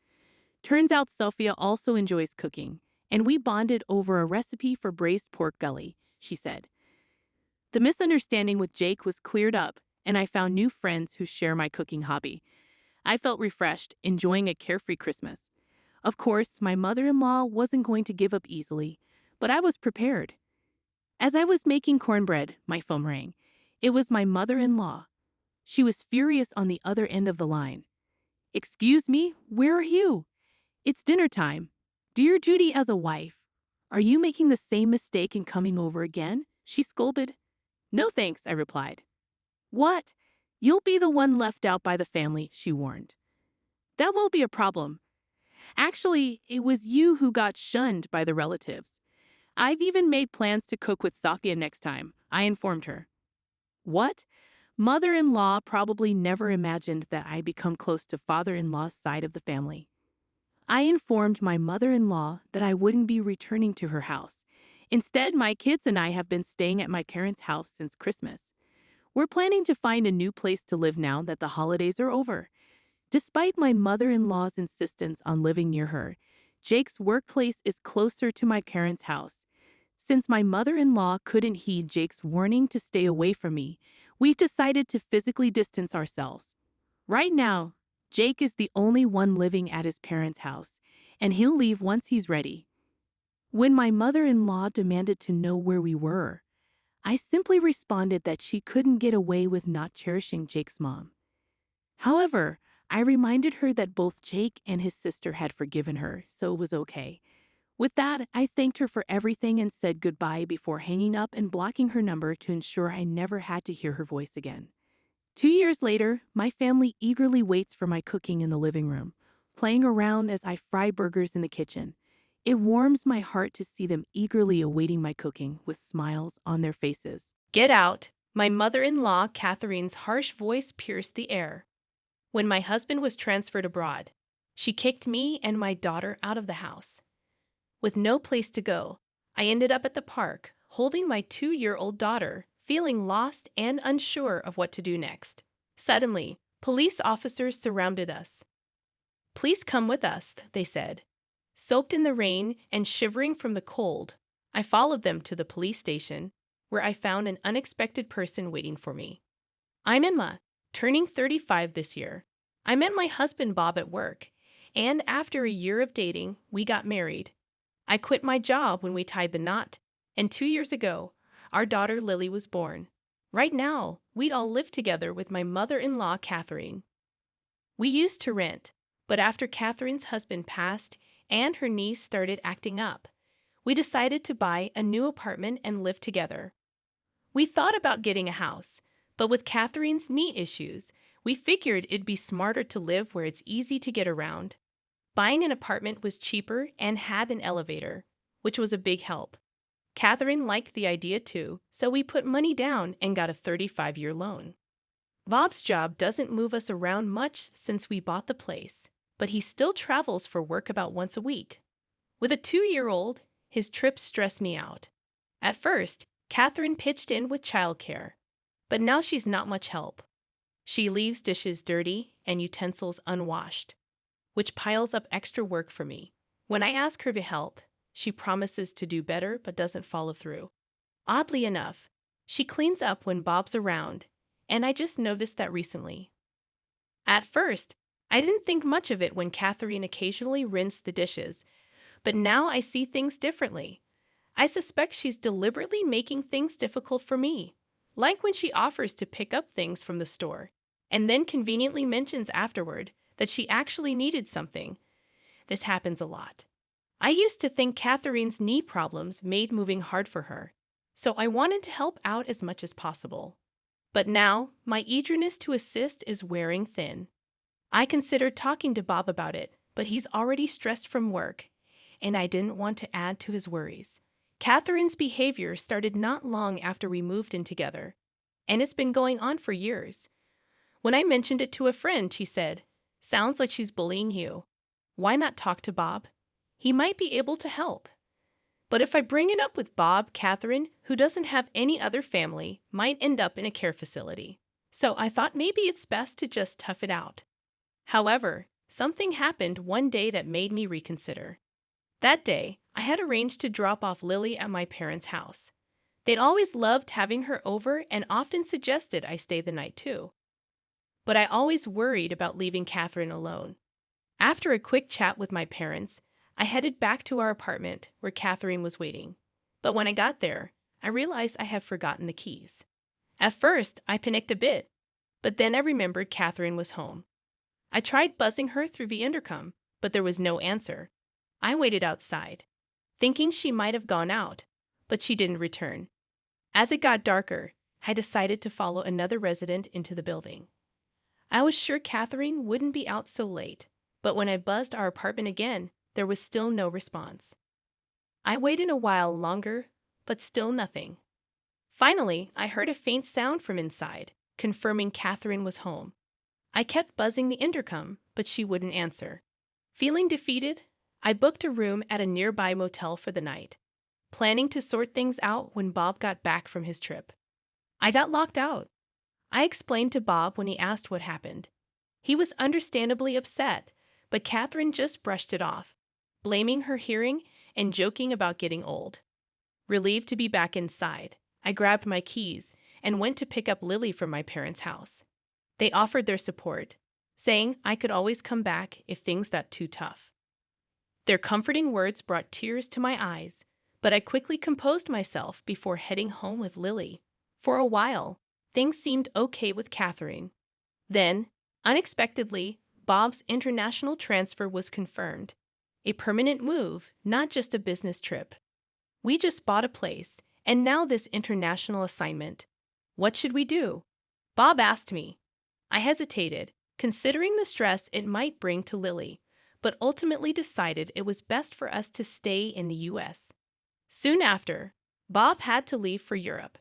Turns out Sophia also enjoys cooking, and we bonded over a recipe for braised pork belly," she said. The misunderstanding with Jake was cleared up, and I found new friends who share my cooking hobby. I felt refreshed, enjoying a carefree Christmas. Of course, my mother-in-law wasn't going to give up easily, but I was prepared. As I was making cornbread, my phone rang. It was my mother-in-law. She was furious on the other end of the line. "Excuse me, where are you? It's dinner time. Do your duty as a wife. Are you making the same mistake in coming over again?" she scolded. "No thanks," I replied. "What? You'll be the one left out by the family," she warned. "That won't be a problem. Actually, it was you who got shunned by the relatives. I've even made plans to cook with Sophia next time," I informed her. What? Mother-in-law probably never imagined that I'd become close to father-in-law's side of the family. I informed my mother-in-law that I wouldn't be returning to her house. Instead, my kids and I have been staying at my parents' house since Christmas. We're planning to find a new place to live now that the holidays are over. Despite my mother-in-law's insistence on living near her, Jake's workplace is closer to my parents' house. Since my mother-in-law couldn't heed Jake's warning to stay away from me, we've decided to physically distance ourselves. Right now, Jake is the only one living at his parents' house, and he'll leave once he's ready. When my mother-in-law demanded to know where we were, I simply responded that she couldn't get away with not cherishing Jake's mom. However, I reminded her that both Jake and his sister had forgiven her, so it was okay. With that, I thanked her for everything and said goodbye before hanging up and blocking her number to ensure I never had to hear her voice again. 2 years later, my family eagerly waits for my cooking in the living room, playing around as I fry burgers in the kitchen. It warms my heart to see them eagerly awaiting my cooking with smiles on their faces. "Get out!" My mother-in-law, Catherine's harsh voice pierced the air. When my husband was transferred abroad, she kicked me and my daughter out of the house. With no place to go, I ended up at the park, holding my 2-year-old daughter, feeling lost and unsure of what to do next. Suddenly, police officers surrounded us. "Please come with us," they said. Soaked in the rain and shivering from the cold, I followed them to the police station, where I found an unexpected person waiting for me. "I'm Emma, turning 35 this year. I met my husband Bob at work, and after a year of dating, we got married. I quit my job when we tied the knot, and 2 years ago, our daughter Lily was born. Right now, we all live together with my mother-in-law, Catherine. We used to rent, but after Catherine's husband passed and her niece started acting up, we decided to buy a new apartment and live together. We thought about getting a house, but with Catherine's knee issues, we figured it'd be smarter to live where it's easy to get around. Buying an apartment was cheaper and had an elevator, which was a big help. Catherine liked the idea too, so we put money down and got a 35-year loan. Bob's job doesn't move us around much since we bought the place, but he still travels for work about once a week. With a 2-year-old, his trips stress me out. At first, Catherine pitched in with childcare, but now she's not much help. She leaves dishes dirty and utensils unwashed, which piles up extra work for me. When I ask her to help, she promises to do better but doesn't follow through. Oddly enough, she cleans up when Bob's around, and I just noticed that recently. At first, I didn't think much of it when Catherine occasionally rinsed the dishes, but now I see things differently. I suspect she's deliberately making things difficult for me, like when she offers to pick up things from the store, and then conveniently mentions afterward that she actually needed something. This happens a lot. I used to think Catherine's knee problems made moving hard for her, so I wanted to help out as much as possible. But now, my eagerness to assist is wearing thin. I considered talking to Bob about it, but he's already stressed from work, and I didn't want to add to his worries. Catherine's behavior started not long after we moved in together, and it's been going on for years. When I mentioned it to a friend, she said, "Sounds like she's bullying you. Why not talk to Bob? He might be able to help." But if I bring it up with Bob, Catherine, who doesn't have any other family, might end up in a care facility. So I thought maybe it's best to just tough it out. However, something happened one day that made me reconsider. That day, I had arranged to drop off Lily at my parents' house. They'd always loved having her over and often suggested I stay the night too. But I always worried about leaving Catherine alone. After a quick chat with my parents, I headed back to our apartment where Catherine was waiting. But when I got there, I realized I had forgotten the keys. At first, I panicked a bit, but then I remembered Catherine was home. I tried buzzing her through the intercom, but there was no answer. I waited outside, thinking she might have gone out, but she didn't return. As it got darker, I decided to follow another resident into the building. I was sure Catherine wouldn't be out so late, but when I buzzed our apartment again, there was still no response. I waited a while longer, but still nothing. Finally, I heard a faint sound from inside, confirming Catherine was home. I kept buzzing the intercom, but she wouldn't answer. Feeling defeated, I booked a room at a nearby motel for the night, planning to sort things out when Bob got back from his trip. I got locked out. I explained to Bob when he asked what happened. He was understandably upset, but Catherine just brushed it off, blaming her hearing and joking about getting old. Relieved to be back inside, I grabbed my keys and went to pick up Lily from my parents' house. They offered their support, saying I could always come back if things got too tough. Their comforting words brought tears to my eyes, but I quickly composed myself before heading home with Lily. For a while, things seemed okay with Catherine. Then, unexpectedly, Bob's international transfer was confirmed. A permanent move, not just a business trip. We just bought a place, and now this international assignment. What should we do? Bob asked me. I hesitated, considering the stress it might bring to Lily, but ultimately decided it was best for us to stay in the U.S. Soon after, Bob had to leave for Europe.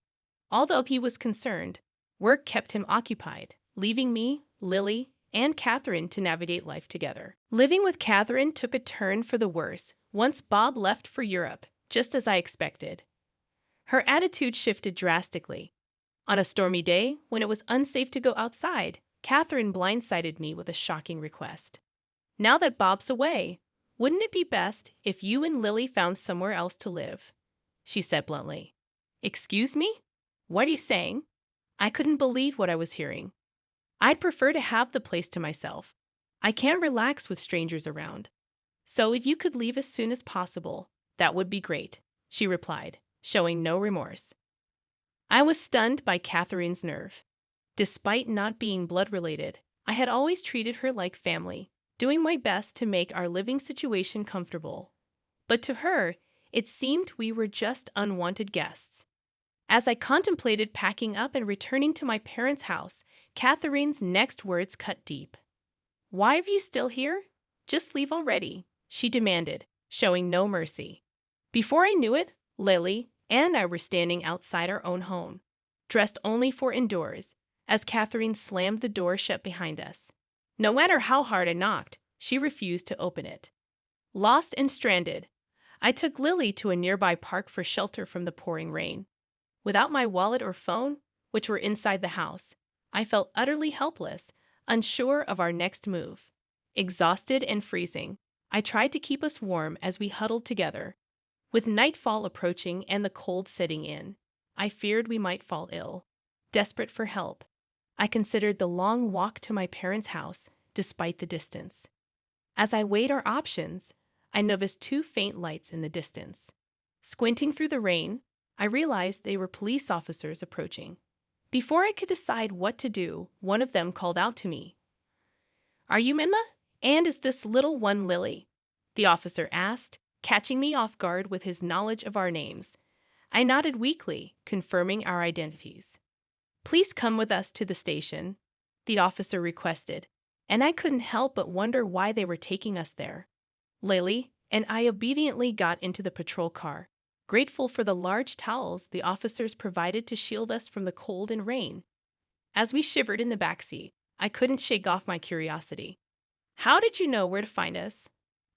Although he was concerned, work kept him occupied, leaving me, Lily, and Catherine to navigate life together. Living with Catherine took a turn for the worse once Bob left for Europe, just as I expected. Her attitude shifted drastically. On a stormy day, when it was unsafe to go outside, Catherine blindsided me with a shocking request. "Now that Bob's away, wouldn't it be best if you and Lily found somewhere else to live?" she said bluntly. "Excuse me? What are you saying?" I couldn't believe what I was hearing. "I'd prefer to have the place to myself. I can't relax with strangers around. So if you could leave as soon as possible, that would be great," she replied, showing no remorse. I was stunned by Catherine's nerve. Despite not being blood-related, I had always treated her like family, doing my best to make our living situation comfortable. But to her, it seemed we were just unwanted guests. As I contemplated packing up and returning to my parents' house, Catherine's next words cut deep. "Why are you still here? Just leave already," she demanded, showing no mercy. Before I knew it, Lily and I were standing outside our own home, dressed only for indoors, as Catherine slammed the door shut behind us. No matter how hard I knocked, she refused to open it. Lost and stranded, I took Lily to a nearby park for shelter from the pouring rain. Without my wallet or phone, which were inside the house, I felt utterly helpless, unsure of our next move. Exhausted and freezing, I tried to keep us warm as we huddled together. With nightfall approaching and the cold setting in, I feared we might fall ill. Desperate for help, I considered the long walk to my parents' house, despite the distance. As I weighed our options, I noticed two faint lights in the distance. Squinting through the rain, I realized they were police officers approaching. Before I could decide what to do, one of them called out to me. "Are you Emma? And is this little one Lily?" the officer asked, catching me off guard with his knowledge of our names. I nodded weakly, confirming our identities. "Please come with us to the station," the officer requested, and I couldn't help but wonder why they were taking us there. Lily and I obediently got into the patrol car, grateful for the large towels the officers provided to shield us from the cold and rain. As we shivered in the backseat, I couldn't shake off my curiosity. "How did you know where to find us?"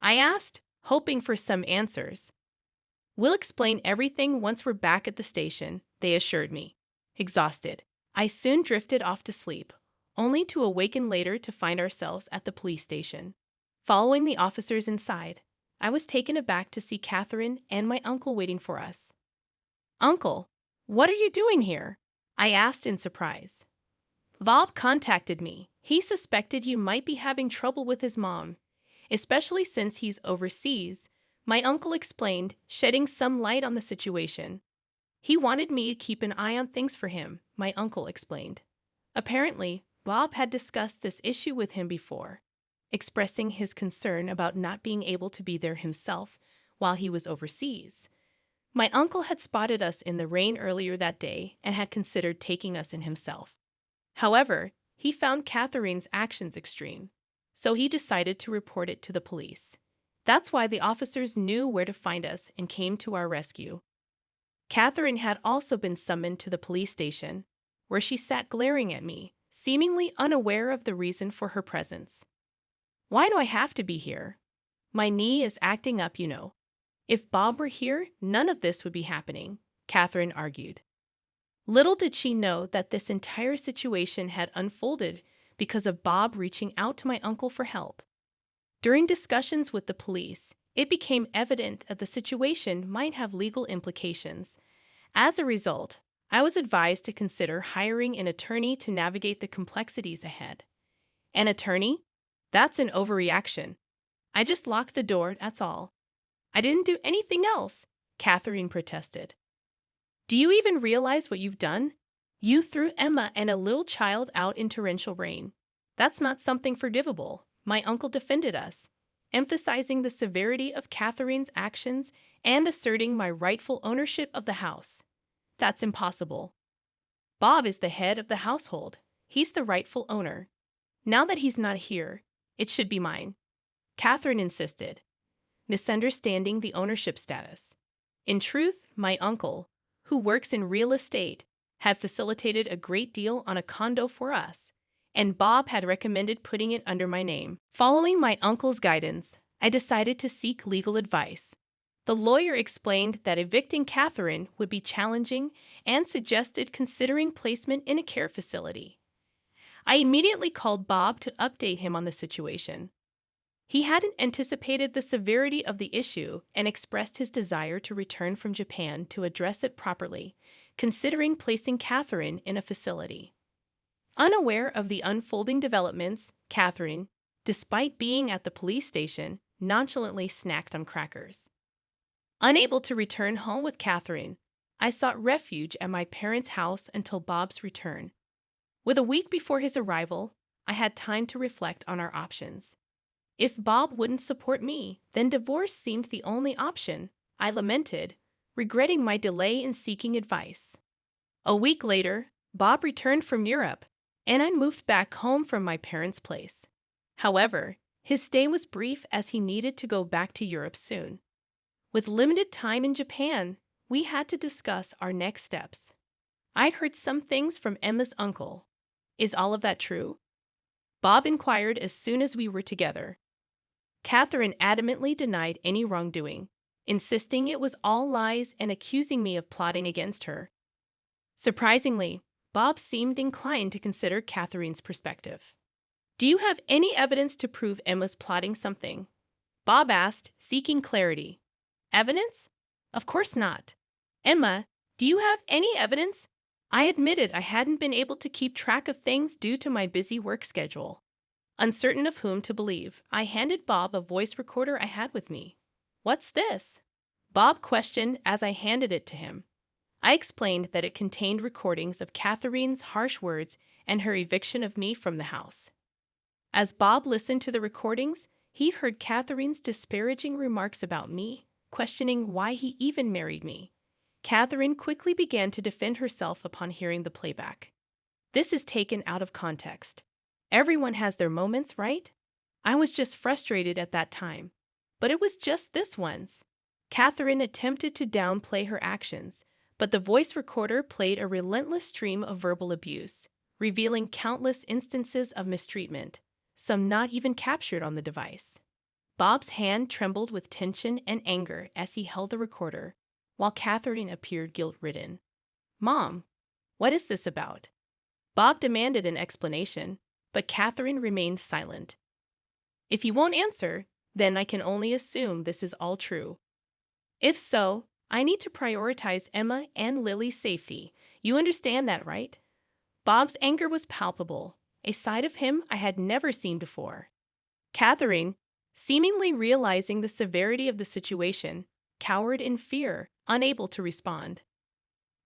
I asked, hoping for some answers. "We'll explain everything once we're back at the station," they assured me. Exhausted, I soon drifted off to sleep, only to awaken later to find ourselves at the police station. Following the officers inside, I was taken aback to see Catherine and my uncle waiting for us. "Uncle, what are you doing here?" I asked in surprise. "Bob contacted me. He suspected you might be having trouble with his mom, especially since he's overseas," my uncle explained, shedding some light on the situation. "He wanted me to keep an eye on things for him," my uncle explained. Apparently, Bob had discussed this issue with him before, expressing his concern about not being able to be there himself while he was overseas. My uncle had spotted us in the rain earlier that day and had considered taking us in himself. However, he found Catherine's actions extreme, so he decided to report it to the police. That's why the officers knew where to find us and came to our rescue. Catherine had also been summoned to the police station, where she sat glaring at me, seemingly unaware of the reason for her presence. "Why do I have to be here? My knee is acting up, you know. If Bob were here, none of this would be happening," Catherine argued. Little did she know that this entire situation had unfolded because of Bob reaching out to my uncle for help. During discussions with the police, it became evident that the situation might have legal implications. As a result, I was advised to consider hiring an attorney to navigate the complexities ahead. "An attorney? That's an overreaction. I just locked the door, that's all. I didn't do anything else," Catherine protested. "Do you even realize what you've done? You threw Emma and a little child out in torrential rain. That's not something forgivable," my uncle defended us, emphasizing the severity of Catherine's actions and asserting my rightful ownership of the house. "That's impossible. Bob is the head of the household. He's the rightful owner. Now that he's not here, it should be mine," Catherine insisted, misunderstanding the ownership status. In truth, my uncle, who works in real estate, had facilitated a great deal on a condo for us, and Bob had recommended putting it under my name. Following my uncle's guidance, I decided to seek legal advice. The lawyer explained that evicting Catherine would be challenging and suggested considering placement in a care facility. I immediately called Bob to update him on the situation. He hadn't anticipated the severity of the issue and expressed his desire to return from Japan to address it properly, considering placing Catherine in a facility. Unaware of the unfolding developments, Catherine, despite being at the police station, nonchalantly snacked on crackers. Unable to return home with Catherine, I sought refuge at my parents' house until Bob's return. With a week before his arrival, I had time to reflect on our options. If Bob wouldn't support me, then divorce seemed the only option, I lamented, regretting my delay in seeking advice. A week later, Bob returned from Europe, and I moved back home from my parents' place. However, his stay was brief as he needed to go back to Europe soon. With limited time in Japan, we had to discuss our next steps. I'd heard some things from Emma's uncle. Is all of that true? Bob inquired as soon as we were together. Catherine adamantly denied any wrongdoing, insisting it was all lies and accusing me of plotting against her. Surprisingly, Bob seemed inclined to consider Catherine's perspective. "Do you have any evidence to prove Emma's plotting something?" Bob asked, seeking clarity. "Evidence? Of course not. Emma, do you have any evidence?" I admitted I hadn't been able to keep track of things due to my busy work schedule. Uncertain of whom to believe, I handed Bob a voice recorder I had with me. "What's this?" Bob questioned as I handed it to him. I explained that it contained recordings of Catherine's harsh words and her eviction of me from the house. As Bob listened to the recordings, he heard Catherine's disparaging remarks about me, questioning why he even married me. Catherine quickly began to defend herself upon hearing the playback. "This is taken out of context. Everyone has their moments, right? I was just frustrated at that time. But it was just this once. Catherine attempted to downplay her actions, but the voice recorder played a relentless stream of verbal abuse, revealing countless instances of mistreatment, some not even captured on the device. Bob's hand trembled with tension and anger as he held the recorder, while Catherine appeared guilt-ridden. "Mom, what is this about?" Bob demanded an explanation, but Catherine remained silent. "If you won't answer, then I can only assume this is all true. If so, I need to prioritize Emma and Lily's safety. You understand that, right?" Bob's anger was palpable, a side of him I had never seen before. Catherine, seemingly realizing the severity of the situation, cowered in fear, unable to respond.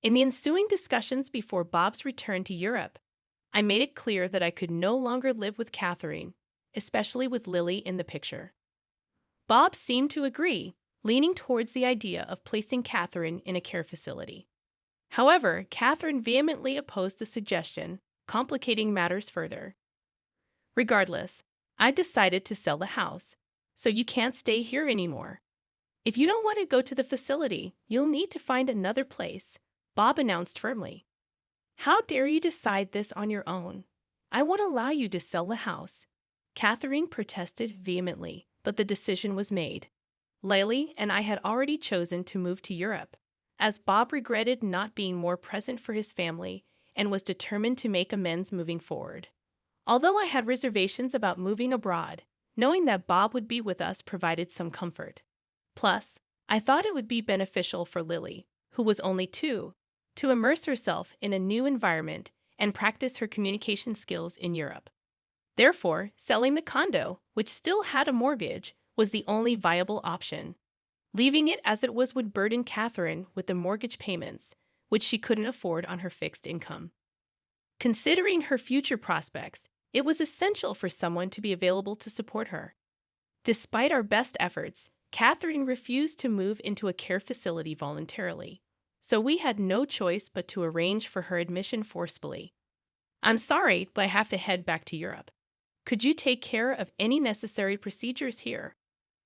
In the ensuing discussions before Bob's return to Europe, I made it clear that I could no longer live with Catherine, especially with Lily in the picture. Bob seemed to agree, leaning towards the idea of placing Catherine in a care facility. However, Catherine vehemently opposed the suggestion, complicating matters further. "Regardless, I decided to sell the house, so you can't stay here anymore. If you don't want to go to the facility, you'll need to find another place," Bob announced firmly. "How dare you decide this on your own? I won't allow you to sell the house." Catherine protested vehemently, but the decision was made. Lily and I had already chosen to move to Europe, as Bob regretted not being more present for his family and was determined to make amends moving forward. Although I had reservations about moving abroad, knowing that Bob would be with us provided some comfort. Plus, I thought it would be beneficial for Lily, who was only 2, to immerse herself in a new environment and practice her communication skills in Europe. Therefore, selling the condo, which still had a mortgage, was the only viable option. Leaving it as it was would burden Catherine with the mortgage payments, which she couldn't afford on her fixed income. Considering her future prospects, it was essential for someone to be available to support her. Despite our best efforts, Catherine refused to move into a care facility voluntarily, so we had no choice but to arrange for her admission forcefully. "I'm sorry, but I have to head back to Europe. Could you take care of any necessary procedures here?"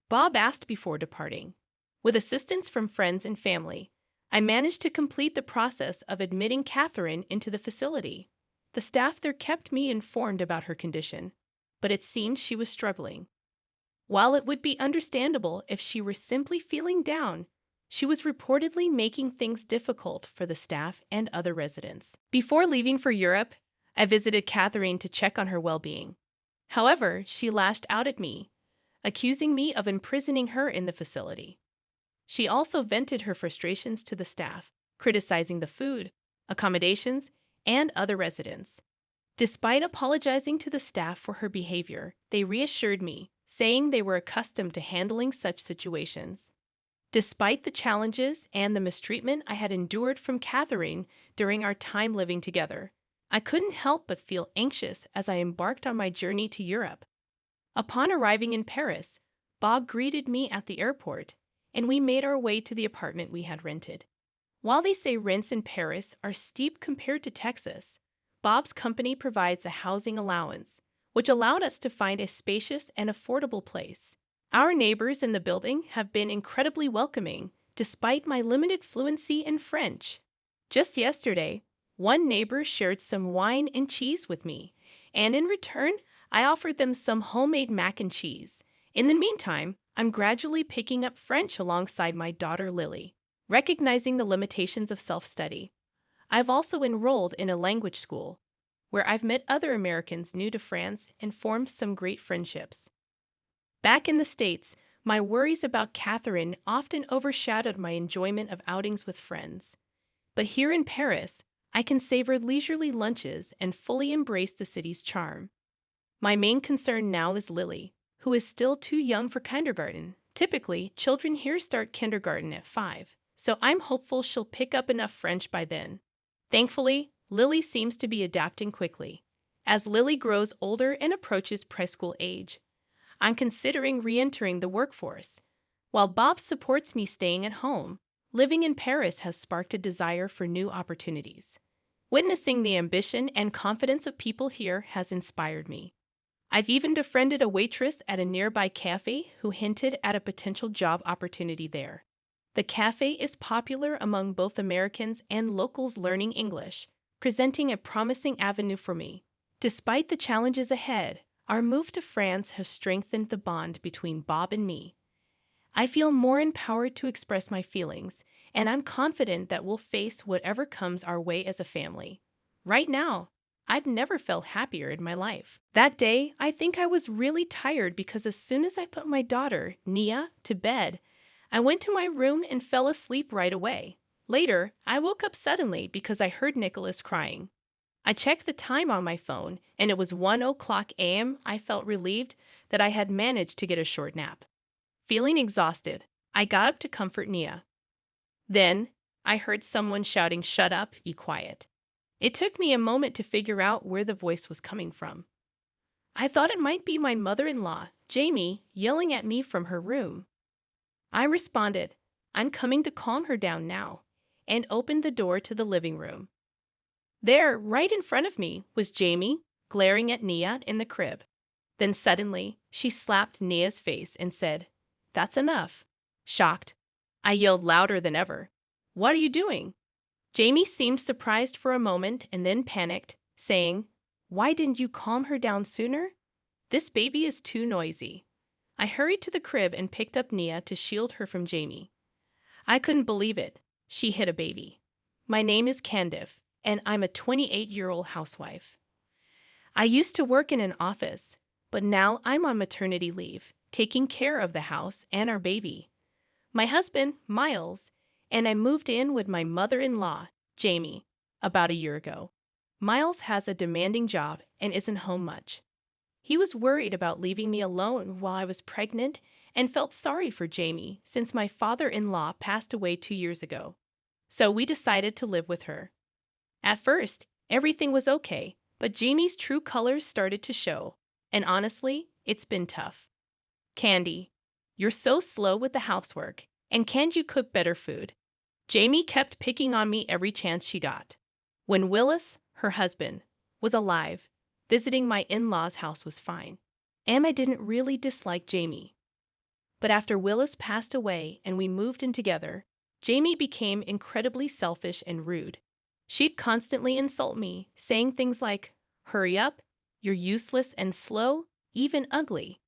Bob asked before departing. With assistance from friends and family, I managed to complete the process of admitting Catherine into the facility. The staff there kept me informed about her condition, but it seemed she was struggling. While it would be understandable if she were simply feeling down, she was reportedly making things difficult for the staff and other residents. Before leaving for Europe, I visited Catherine to check on her well-being. However, she lashed out at me, accusing me of imprisoning her in the facility. She also vented her frustrations to the staff, criticizing the food, accommodations, and other residents. Despite apologizing to the staff for her behavior, they reassured me, saying they were accustomed to handling such situations. Despite the challenges and the mistreatment I had endured from Catherine during our time living together, I couldn't help but feel anxious as I embarked on my journey to Europe. Upon arriving in Paris, Bob greeted me at the airport, and we made our way to the apartment we had rented. While they say rents in Paris are steep compared to Texas, Bob's company provides a housing allowance, which allowed us to find a spacious and affordable place. Our neighbors in the building have been incredibly welcoming, despite my limited fluency in French. Just yesterday, one neighbor shared some wine and cheese with me, and in return, I offered them some homemade mac and cheese. In the meantime, I'm gradually picking up French alongside my daughter Lily, recognizing the limitations of self-study. I've also enrolled in a language school, where I've met other Americans new to France and formed some great friendships. Back in the States, my worries about Catherine often overshadowed my enjoyment of outings with friends. But here in Paris, I can savor leisurely lunches and fully embrace the city's charm. My main concern now is Lily, who is still too young for kindergarten. Typically, children here start kindergarten at 5, so I'm hopeful she'll pick up enough French by then. Thankfully, Lily seems to be adapting quickly. As Lily grows older and approaches preschool age, I'm considering re-entering the workforce. While Bob supports me staying at home, living in Paris has sparked a desire for new opportunities. Witnessing the ambition and confidence of people here has inspired me. I've even befriended a waitress at a nearby cafe who hinted at a potential job opportunity there. The cafe is popular among both Americans and locals learning English, presenting a promising avenue for me. Despite the challenges ahead, our move to France has strengthened the bond between Bob and me. I feel more empowered to express my feelings, and I'm confident that we'll face whatever comes our way as a family. Right now, I've never felt happier in my life. That day, I think I was really tired because as soon as I put my daughter, Nia, to bed, I went to my room and fell asleep right away. Later, I woke up suddenly because I heard Nicholas crying. I checked the time on my phone, and it was 1:00 a.m. I felt relieved that I had managed to get a short nap. Feeling exhausted, I got up to comfort Nia. Then, I heard someone shouting, "Shut up, be quiet." It took me a moment to figure out where the voice was coming from. I thought it might be my mother-in-law, Jamie, yelling at me from her room. I responded, "I'm coming to calm her down now," and opened the door to the living room. There, right in front of me, was Jamie, glaring at Nia in the crib. Then suddenly, she slapped Nia's face and said, "That's enough." Shocked, I yelled louder than ever, "What are you doing?" Jamie seemed surprised for a moment and then panicked, saying, "Why didn't you calm her down sooner? This baby is too noisy." I hurried to the crib and picked up Nia to shield her from Jamie. I couldn't believe it. She hit a baby. My name is Candice, and I'm a 28-year-old housewife. I used to work in an office, but now I'm on maternity leave, taking care of the house and our baby. My husband, Miles, and I moved in with my mother-in-law, Jamie, about a year ago. Miles has a demanding job and isn't home much. He was worried about leaving me alone while I was pregnant and felt sorry for Jamie since my father-in-law passed away 2 years ago. So we decided to live with her. At first, everything was okay, but Jamie's true colors started to show, and honestly, it's been tough. "Candy, you're so slow with the housework, and can't you cook better food?" Jamie kept picking on me every chance she got. When Willis, her husband, was alive, visiting my in-laws' house was fine, and I didn't really dislike Jamie. But after Willis passed away and we moved in together, Jamie became incredibly selfish and rude. She'd constantly insult me, saying things like, "Hurry up, you're useless and slow, even ugly."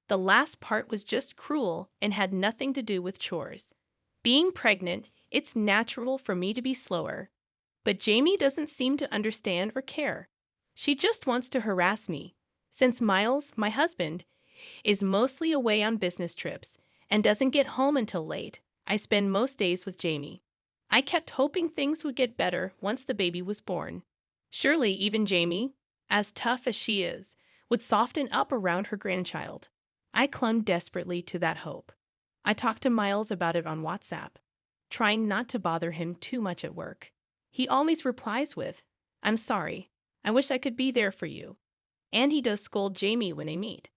The last part was just cruel and had nothing to do with chores. Being pregnant, it's natural for me to be slower. But Jamie doesn't seem to understand or care. She just wants to harass me. Since Miles, my husband, is mostly away on business trips and doesn't get home until late, I spend most days with Jamie. I kept hoping things would get better once the baby was born. Surely even Jamie, as tough as she is, would soften up around her grandchild. I clung desperately to that hope. I talked to Miles about it on WhatsApp, trying not to bother him too much at work. He always replies with, "I'm sorry, I wish I could be there for you." And he does scold Jamie when they meet.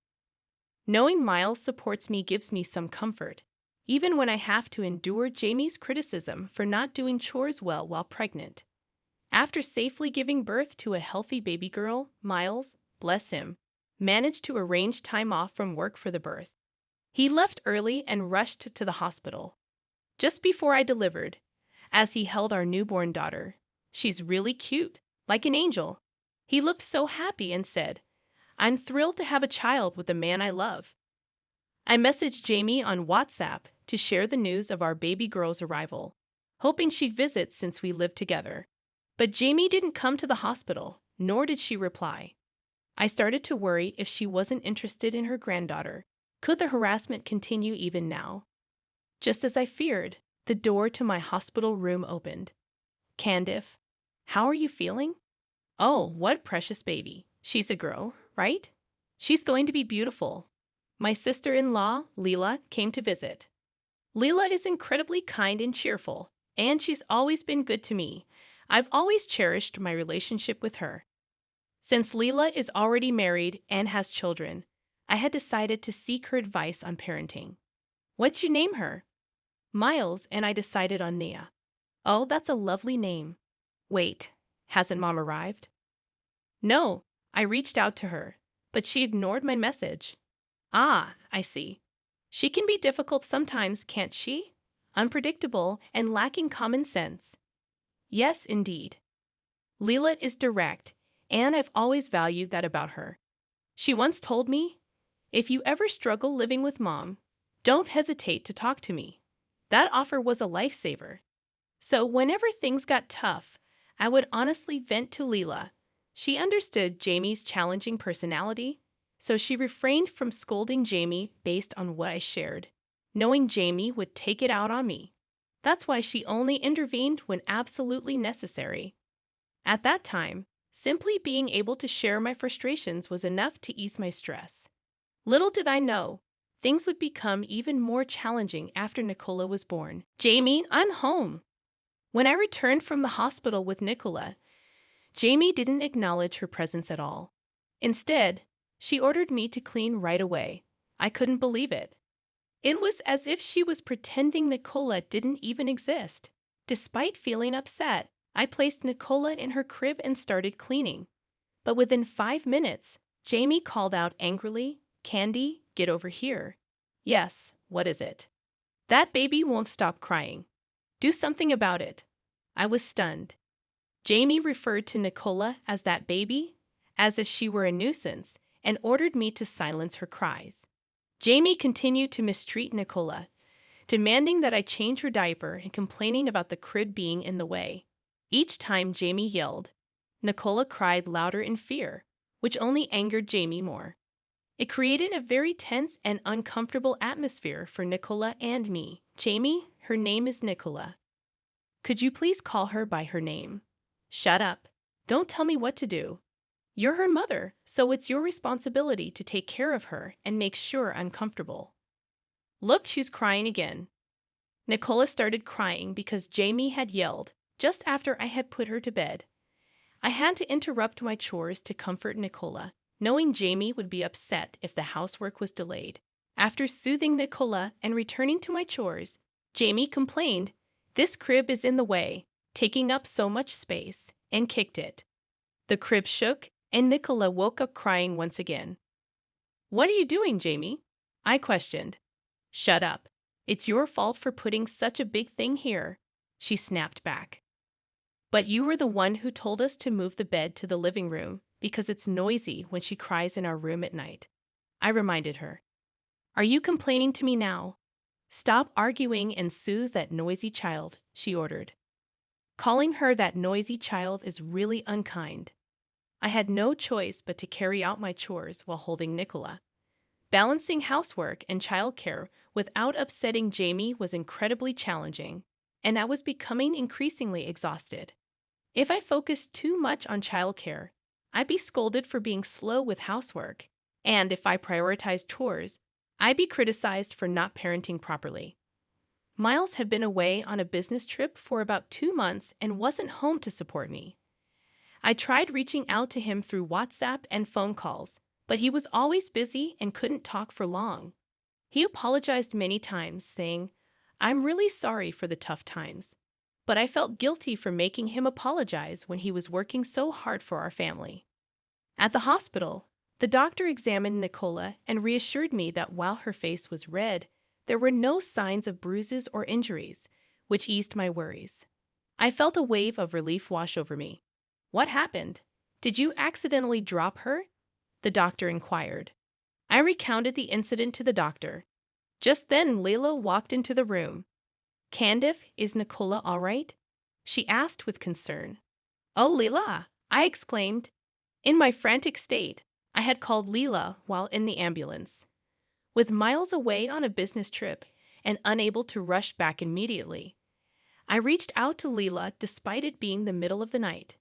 Knowing Miles supports me gives me some comfort, even when I have to endure Jamie's criticism for not doing chores well while pregnant. After safely giving birth to a healthy baby girl, Miles, bless him, managed to arrange time off from work for the birth. He left early and rushed to the hospital. Just before I delivered, as he held our newborn daughter, "She's really cute, like an angel." He looked so happy and said, "I'm thrilled to have a child with the man I love." I messaged Jamie on WhatsApp to share the news of our baby girl's arrival, hoping she'd visit since we lived together. But Jamie didn't come to the hospital, nor did she reply. I started to worry if she wasn't interested in her granddaughter. Could the harassment continue even now? Just as I feared, the door to my hospital room opened. "Candice, how are you feeling?" "Oh, what precious baby. She's a girl, right? She's going to be beautiful." My sister-in-law, Leela, came to visit. Leela is incredibly kind and cheerful, and she's always been good to me. I've always cherished my relationship with her. Since Leela is already married and has children, I had decided to seek her advice on parenting. "What'd you name her?" "Miles and I decided on Nia." "Oh, that's a lovely name." "Wait, Hasn't Mom arrived? No, I reached out to her, but she ignored my message. Ah, I see. She can be difficult sometimes, can't she? Unpredictable and lacking common sense. Yes, indeed. Leela is direct, and I've always valued that about her. She once told me, if you ever struggle living with Mom, don't hesitate to talk to me. That offer was a lifesaver. So whenever things got tough, I would honestly vent to Leela. She understood Jamie's challenging personality, so she refrained from scolding Jamie based on what I shared, knowing Jamie would take it out on me. That's why she only intervened when absolutely necessary. At that time, simply being able to share my frustrations was enough to ease my stress. Little did I know, things would become even more challenging after Nicola was born. Jamie, I'm home. When I returned from the hospital with Nicola, Jamie didn't acknowledge her presence at all. Instead, she ordered me to clean right away. I couldn't believe it. It was as if she was pretending Nicola didn't even exist. Despite feeling upset, I placed Nicola in her crib and started cleaning. But within 5 minutes, Jamie called out angrily, "Candy, get over here." Yes, what is it? That baby won't stop crying. Do something about it. I was stunned. Jamie referred to Nicola as that baby, as if she were a nuisance, and ordered me to silence her cries. Jamie continued to mistreat Nicola, demanding that I change her diaper and complaining about the crib being in the way. Each time Jamie yelled, Nicola cried louder in fear, which only angered Jamie more. It created a very tense and uncomfortable atmosphere for Nicola and me. Jamie, her name is Nicola. Could you please call her by her name? Shut up. Don't tell me what to do. You're her mother, so it's your responsibility to take care of her and make sure I'm comfortable. Look, she's crying again. Nicola started crying because Jamie had yelled just after I had put her to bed. I had to interrupt my chores to comfort Nicola, knowing Jamie would be upset if the housework was delayed. After soothing Nicola and returning to my chores, Jamie complained, "This crib is in the way, taking up so much space," and kicked it. The crib shook, and Nicola woke up crying once again. "What are you doing, Jamie?" I questioned. "Shut up. It's your fault for putting such a big thing here," she snapped back. "But you were the one who told us to move the bed to the living room because it's noisy when she cries in our room at night," I reminded her. "Are you complaining to me now? Stop arguing and soothe that noisy child," she ordered. Calling her that noisy child is really unkind. I had no choice but to carry out my chores while holding Nicola. Balancing housework and childcare without upsetting Jamie was incredibly challenging, and I was becoming increasingly exhausted. If I focused too much on childcare, I'd be scolded for being slow with housework, and if I prioritized chores, I'd be criticized for not parenting properly. Miles had been away on a business trip for about 2 months and wasn't home to support me. I tried reaching out to him through WhatsApp and phone calls, but he was always busy and couldn't talk for long. He apologized many times, saying, "I'm really sorry for the tough times." But I felt guilty for making him apologize when he was working so hard for our family. At the hospital, the doctor examined Nicola and reassured me that while her face was red, there were no signs of bruises or injuries, which eased my worries. I felt a wave of relief wash over me. "What happened? Did you accidentally drop her?" the doctor inquired. I recounted the incident to the doctor. Just then, Layla walked into the room. "Candice, is Nicola all right?" she asked with concern. "Oh, Leela!" I exclaimed. In my frantic state, I had called Leela while in the ambulance. With Miles away on a business trip and unable to rush back immediately, I reached out to Leela despite it being the middle of the night.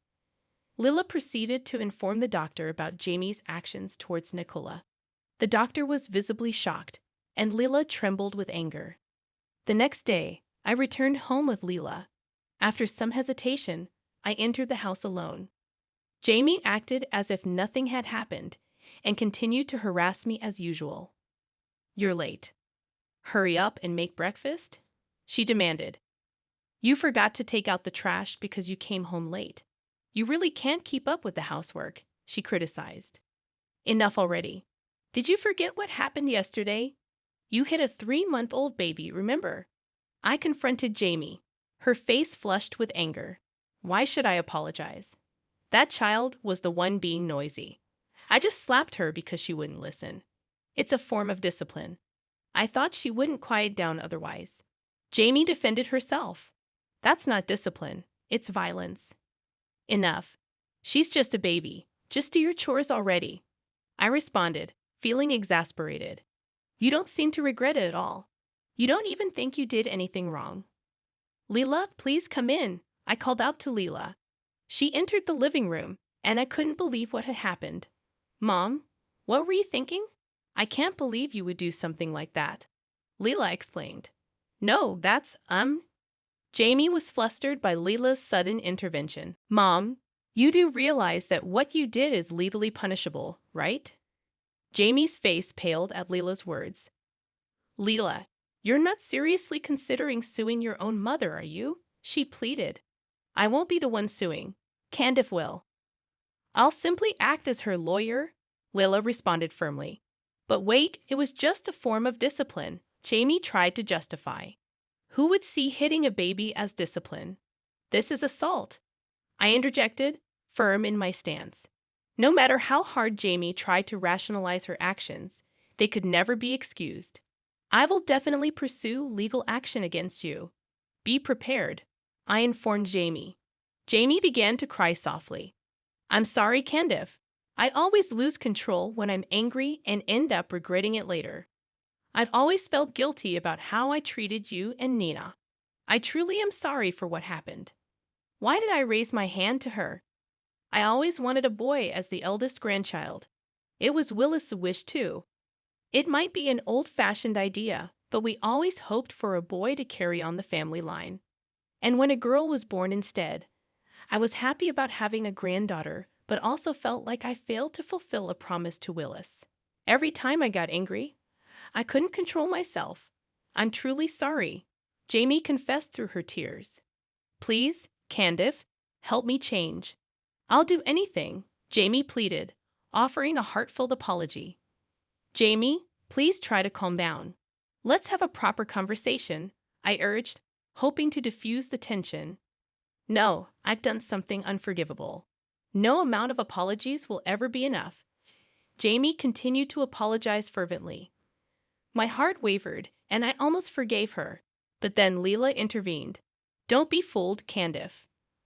Leela proceeded to inform the doctor about Jamie's actions towards Nicola. The doctor was visibly shocked, and Leela trembled with anger. The next day, I returned home with Leela. After some hesitation, I entered the house alone. Jamie acted as if nothing had happened and continued to harass me as usual. "You're late. Hurry up and make breakfast," she demanded. "You forgot to take out the trash because you came home late." You really can't keep up with the housework, she criticized. Enough already. Did you forget what happened yesterday? You hit a 3-month-old baby, remember? I confronted Jamie, her face flushed with anger. Why should I apologize? That child was the one being noisy. I just slapped her because she wouldn't listen. It's a form of discipline. I thought she wouldn't quiet down otherwise. Jamie defended herself. That's not discipline, it's violence. Enough. She's just a baby. Just do your chores already. I responded, feeling exasperated. You don't seem to regret it at all. You don't even think you did anything wrong. Leela, please come in, I called out to Leela. She entered the living room, and I couldn't believe what had happened. Mom, what were you thinking? I can't believe you would do something like that. Leela exclaimed. No, that's, Jamie was flustered by Leela's sudden intervention. Mom, you do realize that what you did is legally punishable, right? Jamie's face paled at Leela's words. Leela, you're not seriously considering suing your own mother, are you? She pleaded. I won't be the one suing. Candice will. I'll simply act as her lawyer, Leela responded firmly. But wait, it was just a form of discipline, Jamie tried to justify. Who would see hitting a baby as discipline? This is assault. I interjected, firm in my stance. No matter how hard Jamie tried to rationalize her actions, they could never be excused. I will definitely pursue legal action against you. Be prepared, I informed Jamie. Jamie began to cry softly. I'm sorry, Candice. I always lose control when I'm angry and end up regretting it later. I've always felt guilty about how I treated you and Nina. I truly am sorry for what happened. Why did I raise my hand to her? I always wanted a boy as the eldest grandchild. It was Willis' wish too. It might be an old-fashioned idea, but we always hoped for a boy to carry on the family line. And when a girl was born instead, I was happy about having a granddaughter, but also felt like I failed to fulfill a promise to Willis. Every time I got angry, I couldn't control myself. I'm truly sorry, Jamie confessed through her tears. Please, Candice, help me change. I'll do anything, Jamie pleaded, offering a heartfelt apology. Jamie, please try to calm down. Let's have a proper conversation, I urged, hoping to diffuse the tension. No, I've done something unforgivable. No amount of apologies will ever be enough. Jamie continued to apologize fervently. My heart wavered, and I almost forgave her. But then Leela intervened. Don't be fooled, Candice.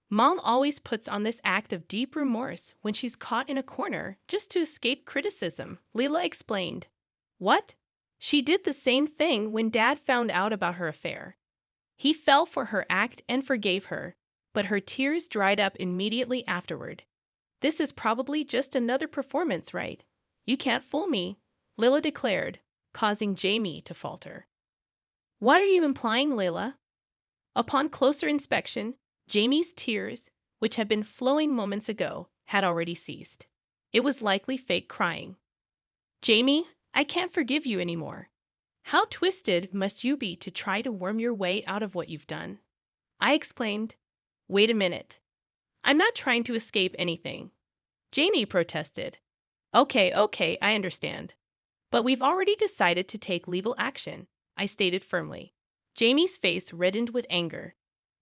Mom always puts on this act of deep remorse when she's caught in a corner just to escape criticism, Leela explained. What? She did the same thing when Dad found out about her affair. He fell for her act and forgave her, but her tears dried up immediately afterward. This is probably just another performance, right? You can't fool me, Leela declared, causing Jamie to falter. What are you implying, Leela? Upon closer inspection, Jamie's tears, which had been flowing moments ago, had already ceased. It was likely fake crying. Jamie, I can't forgive you anymore. How twisted must you be to try to worm your way out of what you've done? I exclaimed. Wait a minute. I'm not trying to escape anything. Jamie protested. Okay, I understand. But we've already decided to take legal action, I stated firmly. Jamie's face reddened with anger.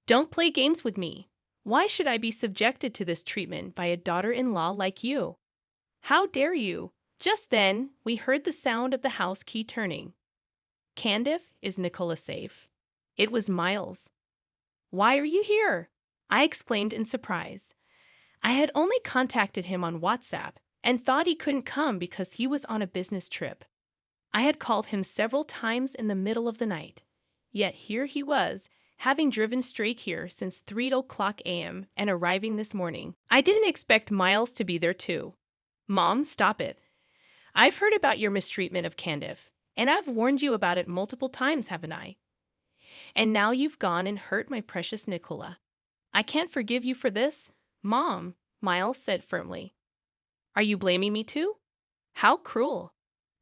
Don't play games with me. Why should I be subjected to this treatment by a daughter-in-law like you? How dare you? Just then, we heard the sound of the house key turning. Candice, is Nicola safe? It was Miles. Why are you here? I exclaimed in surprise. I had only contacted him on WhatsApp and thought he couldn't come because he was on a business trip. I had called him several times in the middle of the night. Yet here he was, having driven straight here since 3:00 a.m. and arriving this morning. I didn't expect Miles to be there too. Mom, stop it. I've heard about your mistreatment of Candice, and I've warned you about it multiple times, haven't I? And now you've gone and hurt my precious Nicola. I can't forgive you for this, Mom, Miles said firmly. Are you blaming me too? How cruel.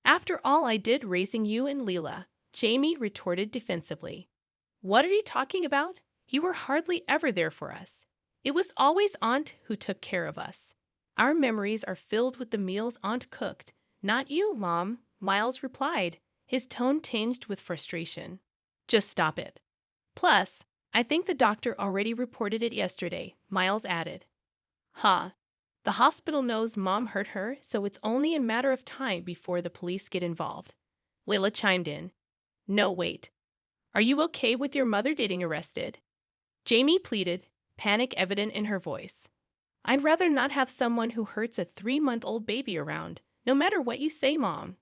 After all I did raising you and Leela, Jamie retorted defensively. What are you talking about? You were hardly ever there for us. It was always Aunt who took care of us. Our memories are filled with the meals Aunt cooked. Not you, Mom, Miles replied, his tone tinged with frustration. Just stop it. Plus, I think the doctor already reported it yesterday, Miles added. Huh. The hospital knows Mom hurt her, so it's only a matter of time before the police get involved. Layla chimed in. No, wait. Are you okay with your mother getting arrested? Jamie pleaded, panic evident in her voice. I'd rather not have someone who hurts a 3-month-old baby around, no matter what you say, Mom.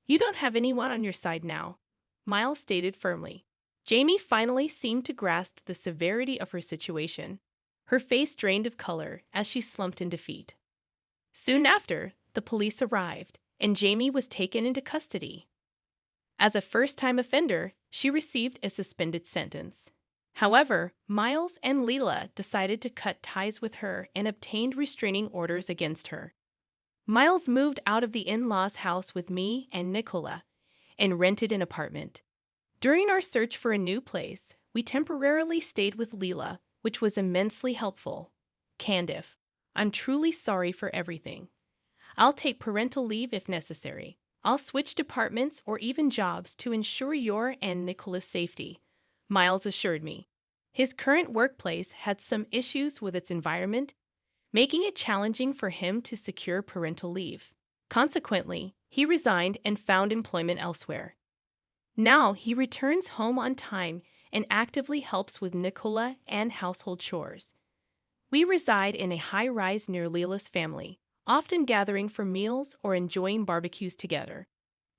You don't have anyone on your side now, Miles stated firmly. Jamie finally seemed to grasp the severity of her situation. Her face drained of color as she slumped in defeat. Soon after, the police arrived, and Jamie was taken into custody. As a first-time offender, she received a suspended sentence. However, Miles and Leela decided to cut ties with her and obtained restraining orders against her. Miles moved out of the in-laws' house with me and Nicola and rented an apartment. During our search for a new place, we temporarily stayed with Leela, which was immensely helpful. Candice, I'm truly sorry for everything. I'll take parental leave if necessary. I'll switch departments or even jobs to ensure your and Nicola's safety, Miles assured me. His current workplace had some issues with its environment, making it challenging for him to secure parental leave. Consequently, he resigned and found employment elsewhere. Now he returns home on time and actively helps with Nicola and household chores. We reside in a high-rise near Leela's family, often gathering for meals or enjoying barbecues together.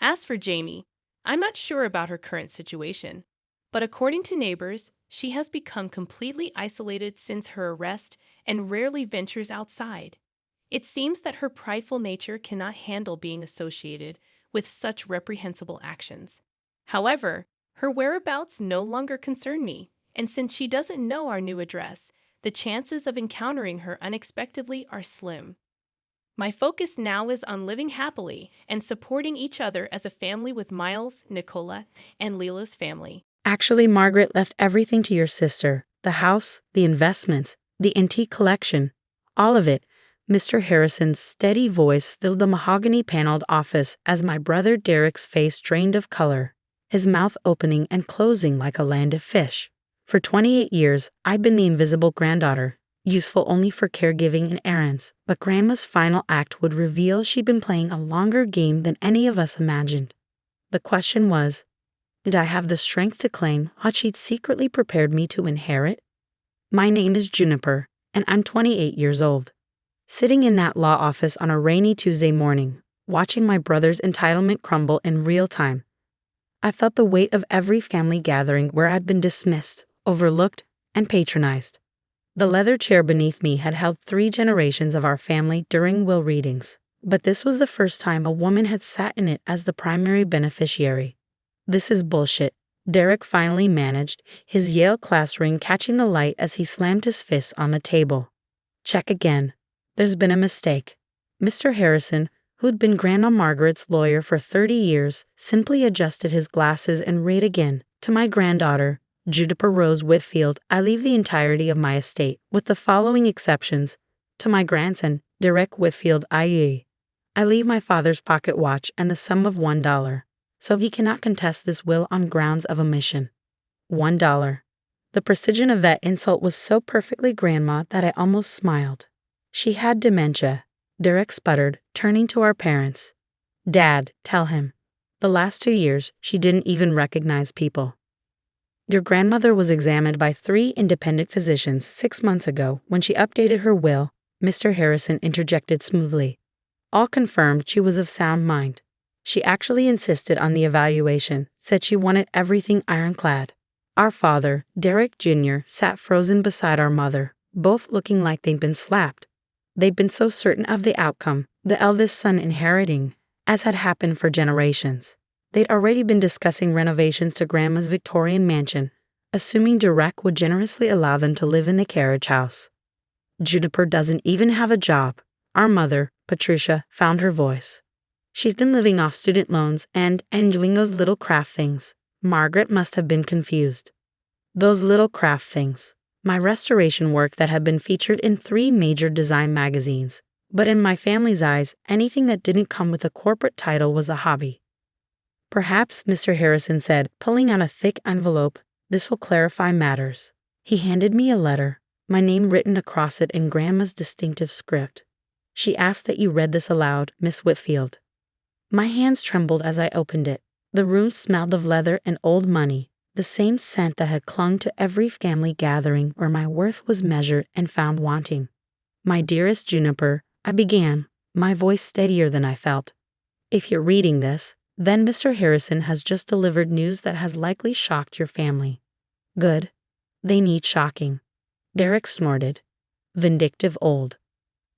As for Jamie, I'm not sure about her current situation, but according to neighbors, she has become completely isolated since her arrest and rarely ventures outside. It seems that her prideful nature cannot handle being associated with such reprehensible actions. However, her whereabouts no longer concern me, and since she doesn't know our new address, the chances of encountering her unexpectedly are slim. My focus now is on living happily and supporting each other as a family with Miles, Nicola, and Leela's family.
Actually, Margaret left everything to your sister. The house, the investments, the antique collection. All of it. Mr. Harrison's steady voice filled the mahogany-paneled office as my brother Derek's face drained of color, his mouth opening and closing like a landed fish. For 28 years, I'd been the invisible granddaughter, useful only for caregiving and errands, but Grandma's final act would reveal she'd been playing a longer game than any of us imagined. The question was, did I have the strength to claim what she'd secretly prepared me to inherit? My name is Juniper, and I'm 28 years old. Sitting in that law office on a rainy Tuesday morning, watching my brother's entitlement crumble in real time, I felt the weight of every family gathering where I'd been dismissed, overlooked, and patronized. The leather chair beneath me had held 3 generations of our family during will readings, but this was the first time a woman had sat in it as the primary beneficiary. This is bullshit, Derek finally managed, his Yale class ring catching the light as he slammed his fist on the table. Check again. There's been a mistake. Mr. Harrison, who'd been Grandma Margaret's lawyer for 30 years, simply adjusted his glasses and read again. To my granddaughter, Juniper Rose Whitfield, I leave the entirety of my estate, with the following exceptions. To my grandson, Derek Whitfield, I.E., I leave my father's pocket watch and the sum of $1. So he cannot contest this will on grounds of omission. $1. The precision of that insult was so perfectly grandma that I almost smiled. She had dementia, Derek sputtered, turning to our parents. Dad, tell him. The last 2 years, she didn't even recognize people. Your grandmother was examined by 3 independent physicians 6 months ago when she updated her will, Mr. Harrison interjected smoothly. All confirmed she was of sound mind. She actually insisted on the evaluation, said she wanted everything ironclad. Our father, Derek Jr., sat frozen beside our mother, both looking like they'd been slapped. They'd been so certain of the outcome, the eldest son inheriting, as had happened for generations. They'd already been discussing renovations to Grandma's Victorian mansion, assuming Derek would generously allow them to live in the carriage house. Juniper doesn't even have a job. Our mother, Patricia, found her voice. She's been living off student loans and doing those little craft things. Margaret must have been confused. Those little craft things. my restoration work that had been featured in 3 major design magazines. But in my family's eyes, anything that didn't come with a corporate title was a hobby. Perhaps, Mr. Harrison said, pulling out a thick envelope, this will clarify matters. He handed me a letter, my name written across it in Grandma's distinctive script. She asked that you read this aloud, Miss Whitfield. My hands trembled as I opened it. The room smelled of leather and old money, the same scent that had clung to every family gathering where my worth was measured and found wanting. My dearest Juniper, I began, my voice steadier than I felt. If you're reading this, then Mr. Harrison has just delivered news that has likely shocked your family. Good. They need shocking. Derek snorted. Vindictive old.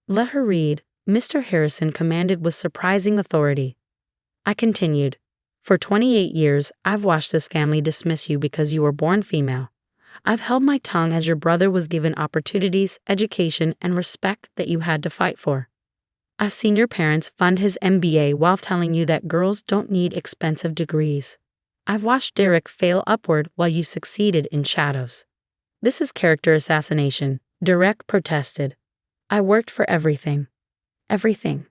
Let her read, Mr. Harrison commanded with surprising authority. I continued. For 28 years, I've watched this family dismiss you because you were born female. I've held my tongue as your brother was given opportunities, education, and respect that you had to fight for. I've seen your parents fund his MBA while telling you that girls don't need expensive degrees. I've watched Derek fail upward while you succeeded in shadows. This is character assassination, Derek protested. I worked for everything. Everything.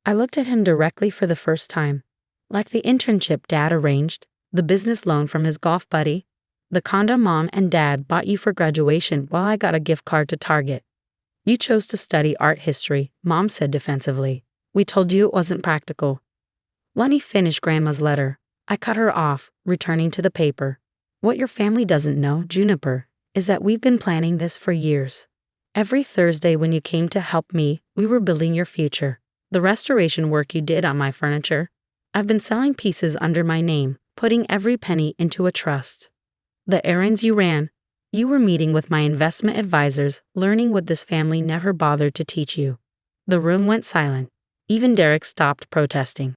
I looked at him directly for the first time. Like the internship Dad arranged, the business loan from his golf buddy, the condo Mom and Dad bought you for graduation while I got a gift card to Target. You chose to study art history, Mom said defensively. We told you it wasn't practical. Let me finish Grandma's letter. I cut her off, returning to the paper. What your family doesn't know, Juniper, is that we've been planning this for years. Every Thursday when you came to help me, we were building your future. The restoration work you did on my furniture. I've been selling pieces under my name, putting every penny into a trust. The errands you ran. You were meeting with my investment advisors, learning what this family never bothered to teach you. The room went silent. Even Derek stopped protesting.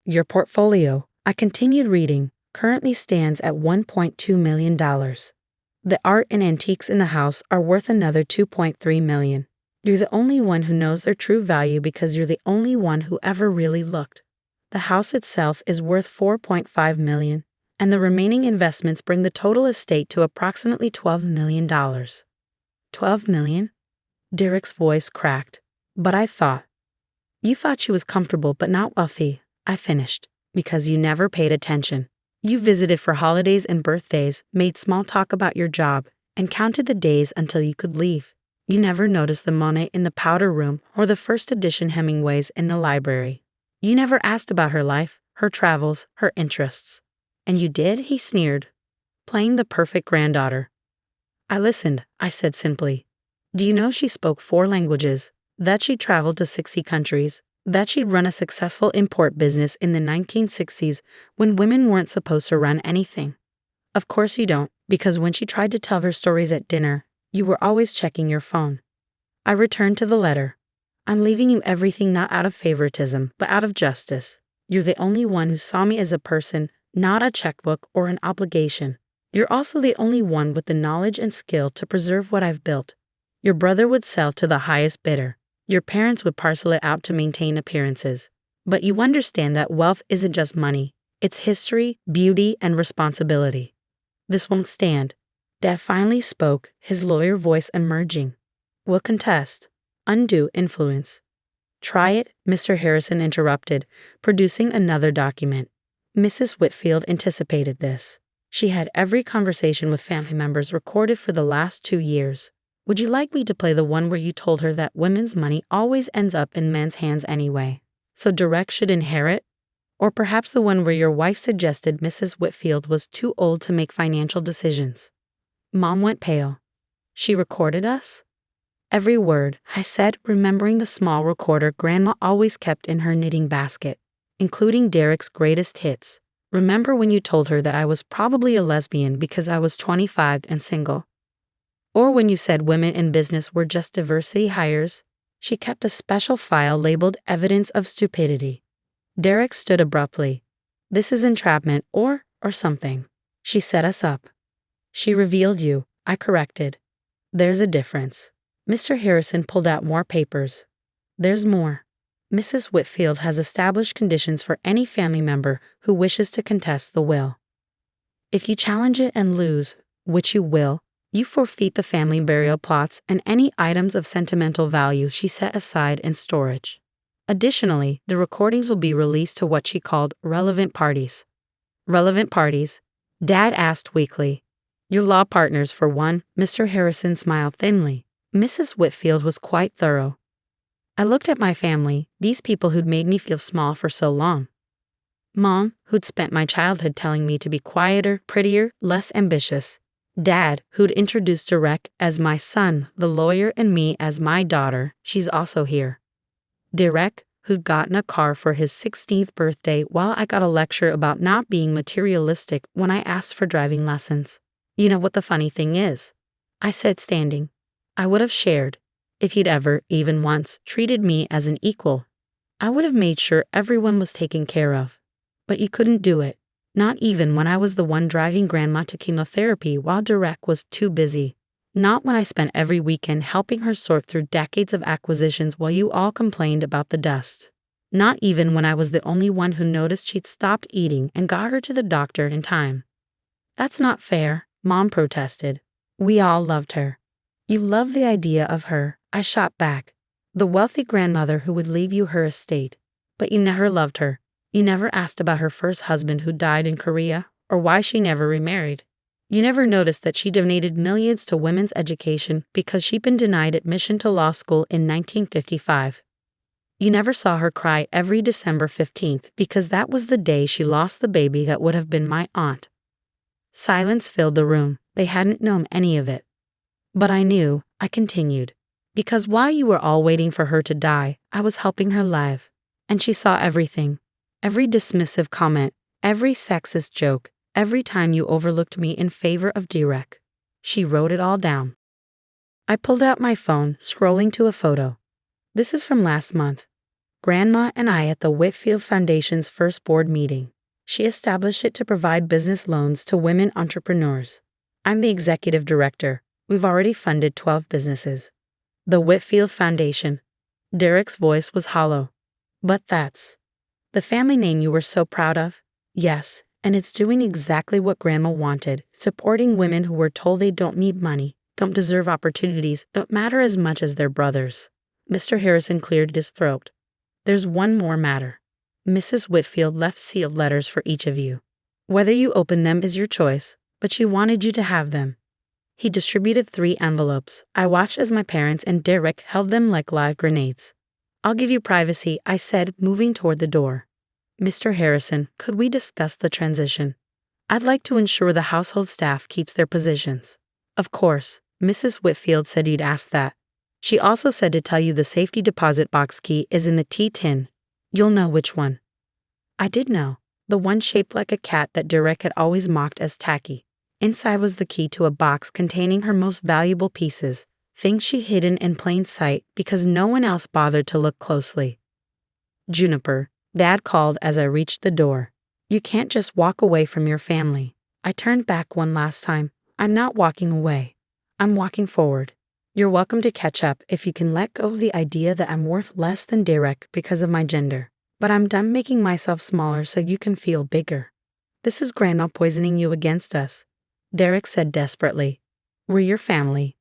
Your portfolio, I continued reading, currently stands at $1.2 million. The art and antiques in the house are worth another $2.3 million. You're the only one who knows their true value because you're the only one who ever really looked. The house itself is worth $4.5 million, and the remaining investments bring the total estate to approximately $12 million. $12 million? Derek's voice cracked. But I thought. You thought she was comfortable but not wealthy, I finished, because you never paid attention. You visited for holidays and birthdays, made small talk about your job, and counted the days until you could leave. You never noticed the Monet in the powder room or the first edition Hemingways in the library. You never asked about her life, her travels, her interests. And you did, he sneered, playing the perfect granddaughter. I listened, I said simply. Do you know she spoke 4 languages, that she traveled to 60 countries, that she'd run a successful import business in the 1960s when women weren't supposed to run anything? Of course you don't, because when she tried to tell her stories at dinner, you were always checking your phone. I returned to the letter. I'm leaving you everything not out of favoritism, but out of justice. You're the only one who saw me as a person, not a checkbook or an obligation. You're also the only one with the knowledge and skill to preserve what I've built. Your brother would sell to the highest bidder. Your parents would parcel it out to maintain appearances. But you understand that wealth isn't just money. It's history, beauty, and responsibility. This won't stand. Dad finally spoke, his lawyer voice emerging. We'll contest. Undue influence. Try it, Mr. Harrison interrupted, producing another document. Mrs. Whitfield anticipated this. She had every conversation with family members recorded for the last 2 years. Would you like me to play the one where you told her that women's money always ends up in men's hands anyway, so Derek should inherit? Or perhaps the one where your wife suggested Mrs. Whitfield was too old to make financial decisions? Mom went pale. She recorded us? Every word, I said, remembering the small recorder Grandma always kept in her knitting basket, including Derek's greatest hits. Remember when you told her that I was probably a lesbian because I was 25 and single? Or when you said women in business were just diversity hires? She kept a special file labeled Evidence of Stupidity. Derek stood abruptly. This is entrapment or something. She set us up. She revealed you, I corrected. There's a difference. Mr. Harrison pulled out more papers. There's more. Mrs. Whitfield has established conditions for any family member who wishes to contest the will. If you challenge it and lose, which you will, You forfeit the family burial plots and any items of sentimental value she set aside in storage. Additionally, the recordings will be released to what she called relevant parties. Relevant parties? Dad asked weakly. Your law partners, for one. Mr. Harrison smiled thinly. Mrs. Whitfield was quite thorough. I looked at my family, these people who'd made me feel small for so long. Mom, who'd spent my childhood telling me to be quieter, prettier, less ambitious. Dad, who'd introduced Derek as my son, the lawyer, and me as my daughter. She's also here. Derek, who'd gotten a car for his 16th birthday while I got a lecture about not being materialistic when I asked for driving lessons. You know what the funny thing is? I said, standing. I would have shared. If he'd ever, even once, treated me as an equal, I would have made sure everyone was taken care of. But you couldn't do it. Not even when I was the one driving Grandma to chemotherapy while Derek was too busy. Not when I spent every weekend helping her sort through decades of acquisitions while you all complained about the dust. Not even when I was the only one who noticed she'd stopped eating and got her to the doctor in time. That's not fair, Mom protested. We all loved her. You loved the idea of her, I shot back. The wealthy grandmother who would leave you her estate. But you never loved her. You never asked about her first husband who died in Korea, or why she never remarried. You never noticed that she donated millions to women's education because she'd been denied admission to law school in 1955. You never saw her cry every December 15th because that was the day she lost the baby that would have been my aunt. Silence filled the room. They hadn't known any of it. But I knew, I continued. Because while you were all waiting for her to die, I was helping her live. And she saw everything. Every dismissive comment, every sexist joke, every time you overlooked me in favor of Derek. She wrote it all down. I pulled out my phone, scrolling to a photo. This is from last month. Grandma and I at the Whitfield Foundation's first board meeting. She established it to provide business loans to women entrepreneurs. I'm the executive director. We've already funded 12 businesses. The Whitfield Foundation. Derek's voice was hollow. But that's the family name you were so proud of? Yes, and it's doing exactly what Grandma wanted, supporting women who were told they don't need money, don't deserve opportunities, don't matter as much as their brothers. Mr. Harrison cleared his throat. There's one more matter. Mrs. Whitfield left sealed letters for each of you. Whether you open them is your choice, but she wanted you to have them. He distributed 3 envelopes. I watched as my parents and Derek held them like live grenades. I'll give you privacy, I said, moving toward the door. Mr. Harrison, could we discuss the transition? I'd like to ensure the household staff keeps their positions. Of course, Mrs. Whitfield said you'd ask that. She also said to tell you the safety deposit box key is in the tea tin. You'll know which one. I did know. The one shaped like a cat that Derek had always mocked as tacky. Inside was the key to a box containing her most valuable pieces, things she hidden in plain sight because no one else bothered to look closely. Juniper, Dad called as I reached the door. You can't just walk away from your family. I turned back one last time. I'm not walking away. I'm walking forward. You're welcome to catch up if you can let go of the idea that I'm worth less than Derek because of my gender. But I'm done making myself smaller so you can feel bigger. This is Grandma poisoning you against us, Derek said desperately. We're your family.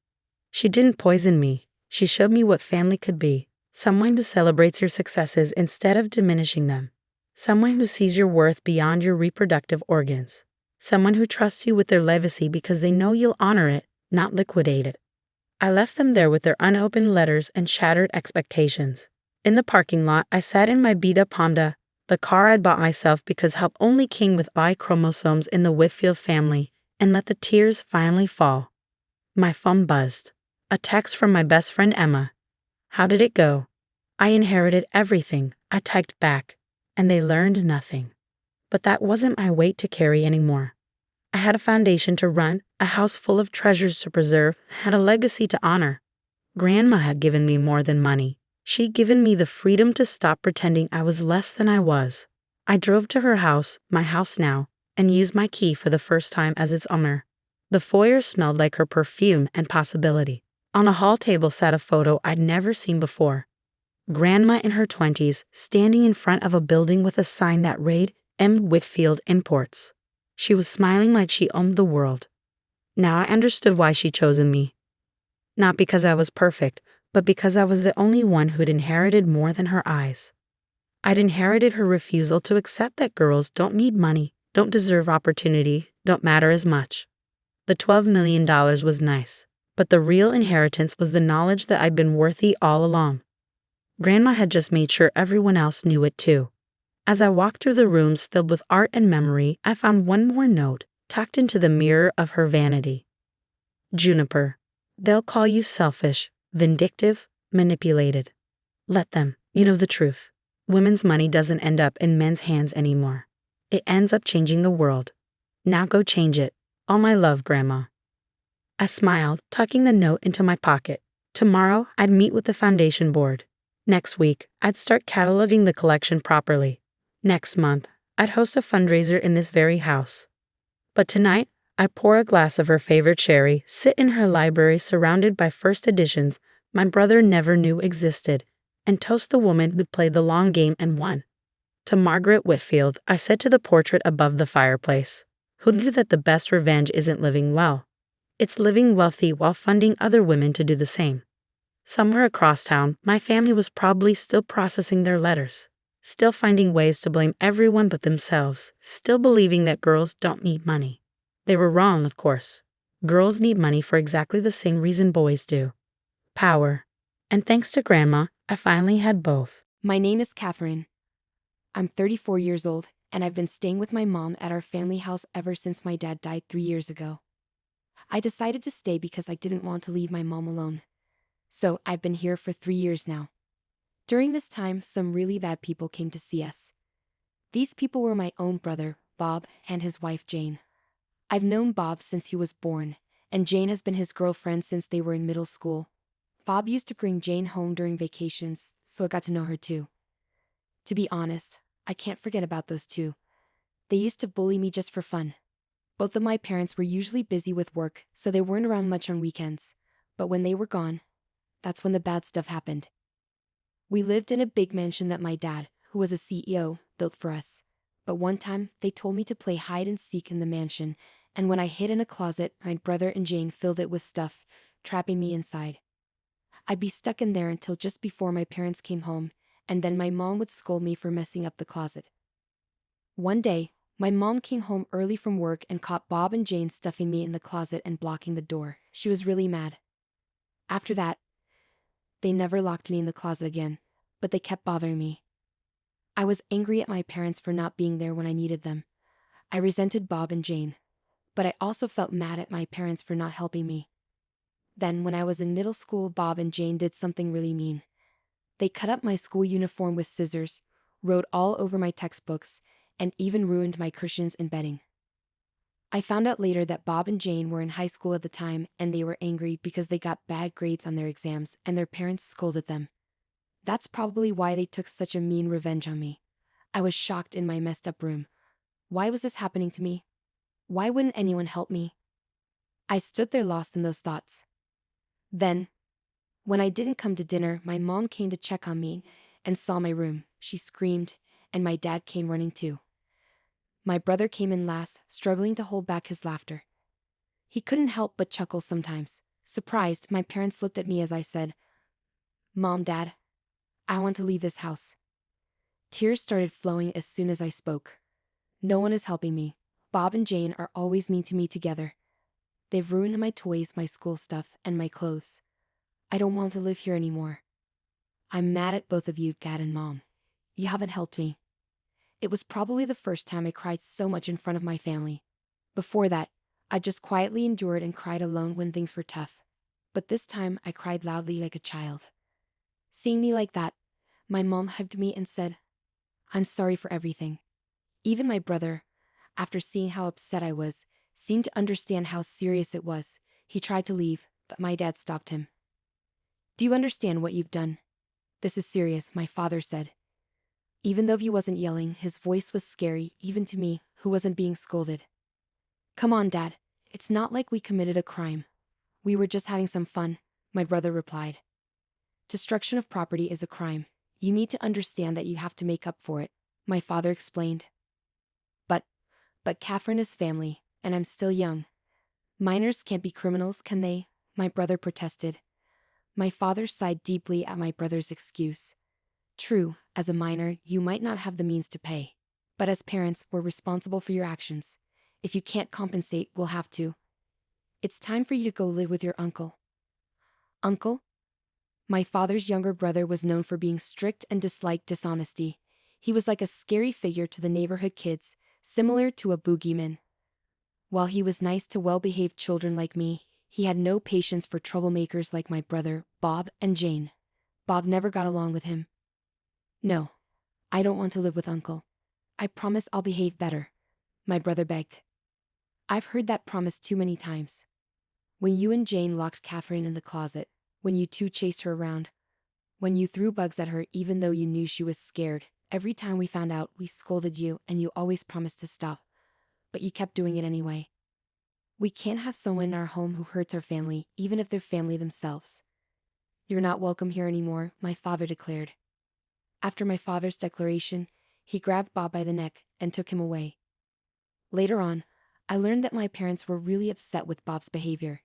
She didn't poison me. She showed me what family could be. Someone who celebrates your successes instead of diminishing them. Someone who sees your worth beyond your reproductive organs. Someone who trusts you with their legacy because they know you'll honor it, not liquidate it. I left them there with their unopened letters and shattered expectations. In the parking lot, I sat in my beat-up Honda, the car I'd bought myself because help only came with Y chromosomes in the Whitfield family, and let the tears finally fall. My phone buzzed. A text from my best friend Emma. How did it go? I inherited everything, I typed back, and they learned nothing. But that wasn't my weight to carry anymore. I had a foundation to run, a house full of treasures to preserve, had a legacy to honor. Grandma had given me more than money. She'd given me the freedom to stop pretending I was less than I was. I drove to her house, my house now, and used my key for the first time as its owner. The foyer smelled like her perfume and possibility. On a hall table sat a photo I'd never seen before. Grandma in her 20s, standing in front of a building with a sign that read M. Whitfield Imports. She was smiling like she owned the world. Now I understood why she chosen me. Not because I was perfect, but because I was the only one who'd inherited more than her eyes. I'd inherited her refusal to accept that girls don't need money, don't deserve opportunity, don't matter as much. The $12 million was nice, but the real inheritance was the knowledge that I'd been worthy all along. Grandma had just made sure everyone else knew it too. As I walked through the rooms filled with art and memory, I found one more note tucked into the mirror of her vanity. Juniper, they'll call you selfish, vindictive, manipulated. Let them, you know the truth. Women's money doesn't end up in men's hands anymore. It ends up changing the world. Now go change it. All my love, Grandma. I smiled, tucking the note into my pocket. Tomorrow, I'd meet with the foundation board. Next week, I'd start cataloging the collection properly. Next month, I'd host a fundraiser in this very house. But tonight, I pour a glass of her favorite sherry, sit in her library surrounded by first editions my brother never knew existed, and toast the woman who played the long game and won. To Margaret Whitfield, I said to the portrait above the fireplace, who knew that the best revenge isn't living well. It's living wealthy while funding other women to do the same. Somewhere across town, my family was probably still processing their letters, still finding ways to blame everyone but themselves, still believing that girls don't need money. They were wrong, of course. Girls need money for exactly the same reason boys do. Power. And thanks to Grandma, I finally had both.
My name is Catherine. I'm 34 years old, and I've been staying with my mom at our family house ever since my dad died 3 years ago. I decided to stay because I didn't want to leave my mom alone. So I've been here for 3 years now. During this time, some really bad people came to see us. These people were my own brother, Bob, and his wife, Jane. I've known Bob since he was born, and Jane has been his girlfriend since they were in middle school. Bob used to bring Jane home during vacations, so I got to know her too. To be honest, I can't forget about those two. They used to bully me just for fun. Both of my parents were usually busy with work, so they weren't around much on weekends. But when they were gone, that's when the bad stuff happened. We lived in a big mansion that my dad, who was a CEO, built for us. But one time, they told me to play hide and seek in the mansion, and when I hid in a closet, my brother and Jane filled it with stuff, trapping me inside. I'd be stuck in there until just before my parents came home, and then my mom would scold me for messing up the closet. One day, my mom came home early from work and caught Bob and Jane stuffing me in the closet and blocking the door. She was really mad. After that, they never locked me in the closet again, but they kept bothering me. I was angry at my parents for not being there when I needed them. I resented Bob and Jane, but I also felt mad at my parents for not helping me. Then, when I was in middle school, Bob and Jane did something really mean. They cut up my school uniform with scissors, wrote all over my textbooks, and even ruined my cushions and bedding. I found out later that Bob and Jane were in high school at the time, and they were angry because they got bad grades on their exams and their parents scolded them. That's probably why they took such a mean revenge on me. I was shocked in my messed up room. Why was this happening to me? Why wouldn't anyone help me? I stood there lost in those thoughts. Then, when I didn't come to dinner, my mom came to check on me and saw my room. She screamed, and my dad came running too. My brother came in last, struggling to hold back his laughter. He couldn't help but chuckle sometimes. Surprised, my parents looked at me as I said, "Mom, Dad, I want to leave this house." Tears started flowing as soon as I spoke. No one is helping me. Bob and Jane are always mean to me together. They've ruined my toys, my school stuff, and my clothes. I don't want to live here anymore. I'm mad at both of you, Dad and Mom. You haven't helped me. It was probably the first time I cried so much in front of my family. Before that, I just quietly endured and cried alone when things were tough. But this time, I cried loudly like a child. Seeing me like that, my mom hugged me and said, "I'm sorry for everything." Even my brother, after seeing how upset I was, seemed to understand how serious it was. He tried to leave, but my dad stopped him. "Do you understand what you've done? This is serious," my father said. Even though he wasn't yelling, his voice was scary, even to me, who wasn't being scolded. "Come on, Dad. It's not like we committed a crime. We were just having some fun," my brother replied. "Destruction of property is a crime. You need to understand that you have to make up for it," my father explained. But Catherine is family, and I'm still young. Minors can't be criminals, can they? My brother protested. My father sighed deeply at my brother's excuse. True, as a minor, you might not have the means to pay. But as parents, we're responsible for your actions. If you can't compensate, we'll have to. It's time for you to go live with your uncle. Uncle? My father's younger brother was known for being strict and disliked dishonesty. He was like a scary figure to the neighborhood kids, similar to a boogeyman. While he was nice to well-behaved children like me, he had no patience for troublemakers like my brother, Bob and Jane. Bob never got along with him. No, I don't want to live with Uncle. I promise I'll behave better, my brother begged. I've heard that promise too many times. When you and Jane locked Catherine in the closet, when you two chased her around, when you threw bugs at her even though you knew she was scared, every time we found out, we scolded you and you always promised to stop. But you kept doing it anyway. We can't have someone in our home who hurts our family, even if they're family themselves. You're not welcome here anymore, my father declared. After my father's declaration, he grabbed Bob by the neck and took him away. Later on, I learned that my parents were really upset with Bob's behavior.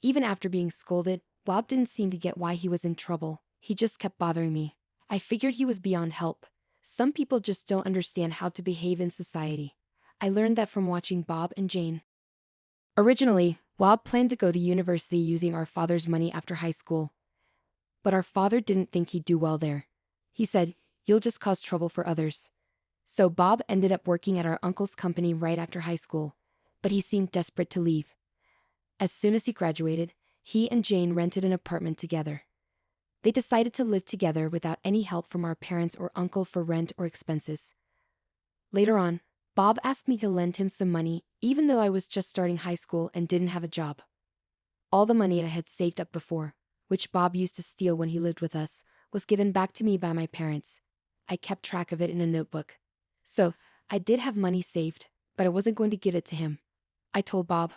Even after being scolded, Bob didn't seem to get why he was in trouble. He just kept bothering me. I figured he was beyond help. Some people just don't understand how to behave in society. I learned that from watching Bob and Jane. Originally, Bob planned to go to university using our father's money after high school. But our father didn't think he'd do well there. He said, "You'll just cause trouble for others." So Bob ended up working at our uncle's company right after high school, but he seemed desperate to leave. As soon as he graduated, he and Jane rented an apartment together. They decided to live together without any help from our parents or uncle for rent or expenses. Later on, Bob asked me to lend him some money, even though I was just starting high school and didn't have a job. All the money I had saved up before, which Bob used to steal when he lived with us, was given back to me by my parents. I kept track of it in a notebook. So, I did have money saved, but I wasn't going to give it to him. I told Bob,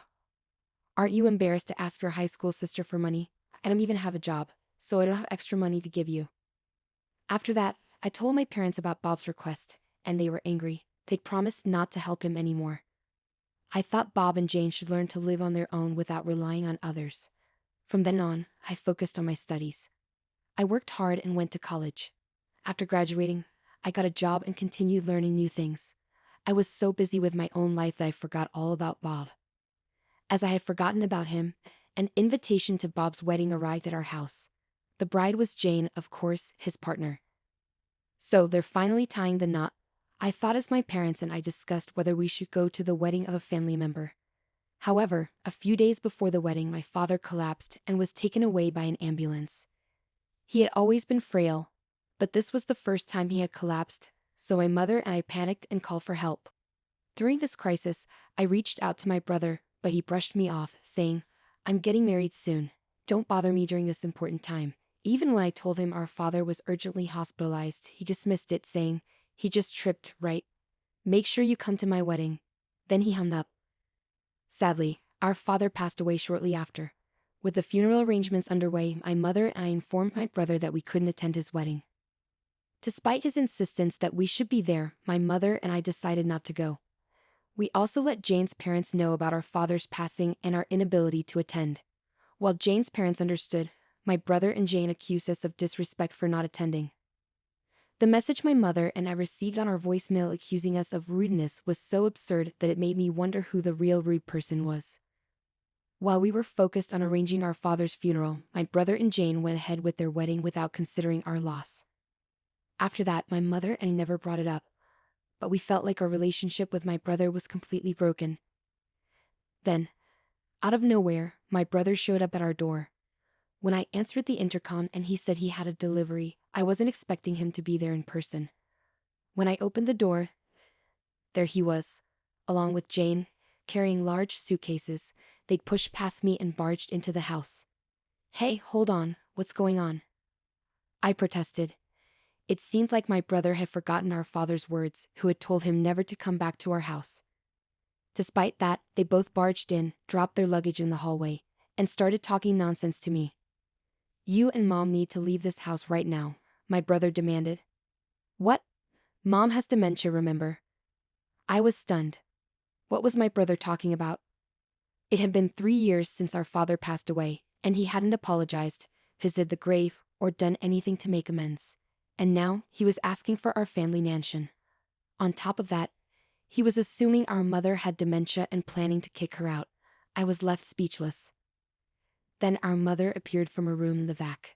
"Aren't you embarrassed to ask your high school sister for money? I don't even have a job, so I don't have extra money to give you." After that, I told my parents about Bob's request, and they were angry. They'd promised not to help him anymore. I thought Bob and Jane should learn to live on their own without relying on others. From then on, I focused on my studies. I worked hard and went to college. After graduating, I got a job and continued learning new things. I was so busy with my own life that I forgot all about Bob. As I had forgotten about him, an invitation to Bob's wedding arrived at our house. The bride was Jane, of course, his partner. So they're finally tying the knot. I thought as my parents and I discussed whether we should go to the wedding of a family member. However, a few days before the wedding, my father collapsed and was taken away by an ambulance. He had always been frail, but this was the first time he had collapsed, so my mother and I panicked and called for help. During this crisis, I reached out to my brother, but he brushed me off, saying, "I'm getting married soon. Don't bother me during this important time." Even when I told him our father was urgently hospitalized, he dismissed it, saying, "He just tripped, right? Make sure you come to my wedding." Then he hung up. Sadly, our father passed away shortly after. With the funeral arrangements underway, my mother and I informed my brother that we couldn't attend his wedding. Despite his insistence that we should be there, my mother and I decided not to go. We also let Jane's parents know about our father's passing and our inability to attend. While Jane's parents understood, my brother and Jane accused us of disrespect for not attending. The message my mother and I received on our voicemail accusing us of rudeness was so absurd that it made me wonder who the real rude person was. While we were focused on arranging our father's funeral, my brother and Jane went ahead with their wedding without considering our loss. After that, my mother and I never brought it up, but we felt like our relationship with my brother was completely broken. Then, out of nowhere, my brother showed up at our door. When I answered the intercom and he said he had a delivery, I wasn't expecting him to be there in person. When I opened the door, there he was, along with Jane, carrying large suitcases. They'd pushed past me and barged into the house. "Hey, hold on, what's going on?" I protested. It seemed like my brother had forgotten our father's words, who had told him never to come back to our house. Despite that, they both barged in, dropped their luggage in the hallway, and started talking nonsense to me. "You and Mom need to leave this house right now," my brother demanded. "What? Mom has dementia, remember?" I was stunned. What was my brother talking about? It had been 3 years since our father passed away, and he hadn't apologized, visited the grave, or done anything to make amends. And now, he was asking for our family mansion. On top of that, he was assuming our mother had dementia and planning to kick her out. I was left speechless. Then our mother appeared from her room in the back.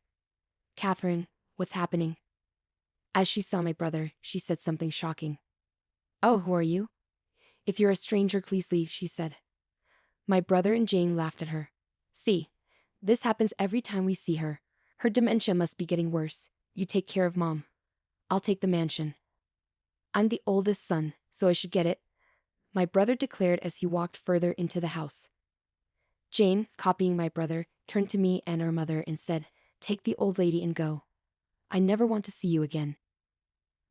"Catherine, what's happening?" As she saw my brother, she said something shocking. "Oh, who are you?" "If you're a stranger, please leave," she said. My brother and Jane laughed at her. "See, this happens every time we see her. Her dementia must be getting worse. You take care of Mom. I'll take the mansion. I'm the oldest son, so I should get it," my brother declared as he walked further into the house. Jane, copying my brother, turned to me and our mother and said, "Take the old lady and go. I never want to see you again."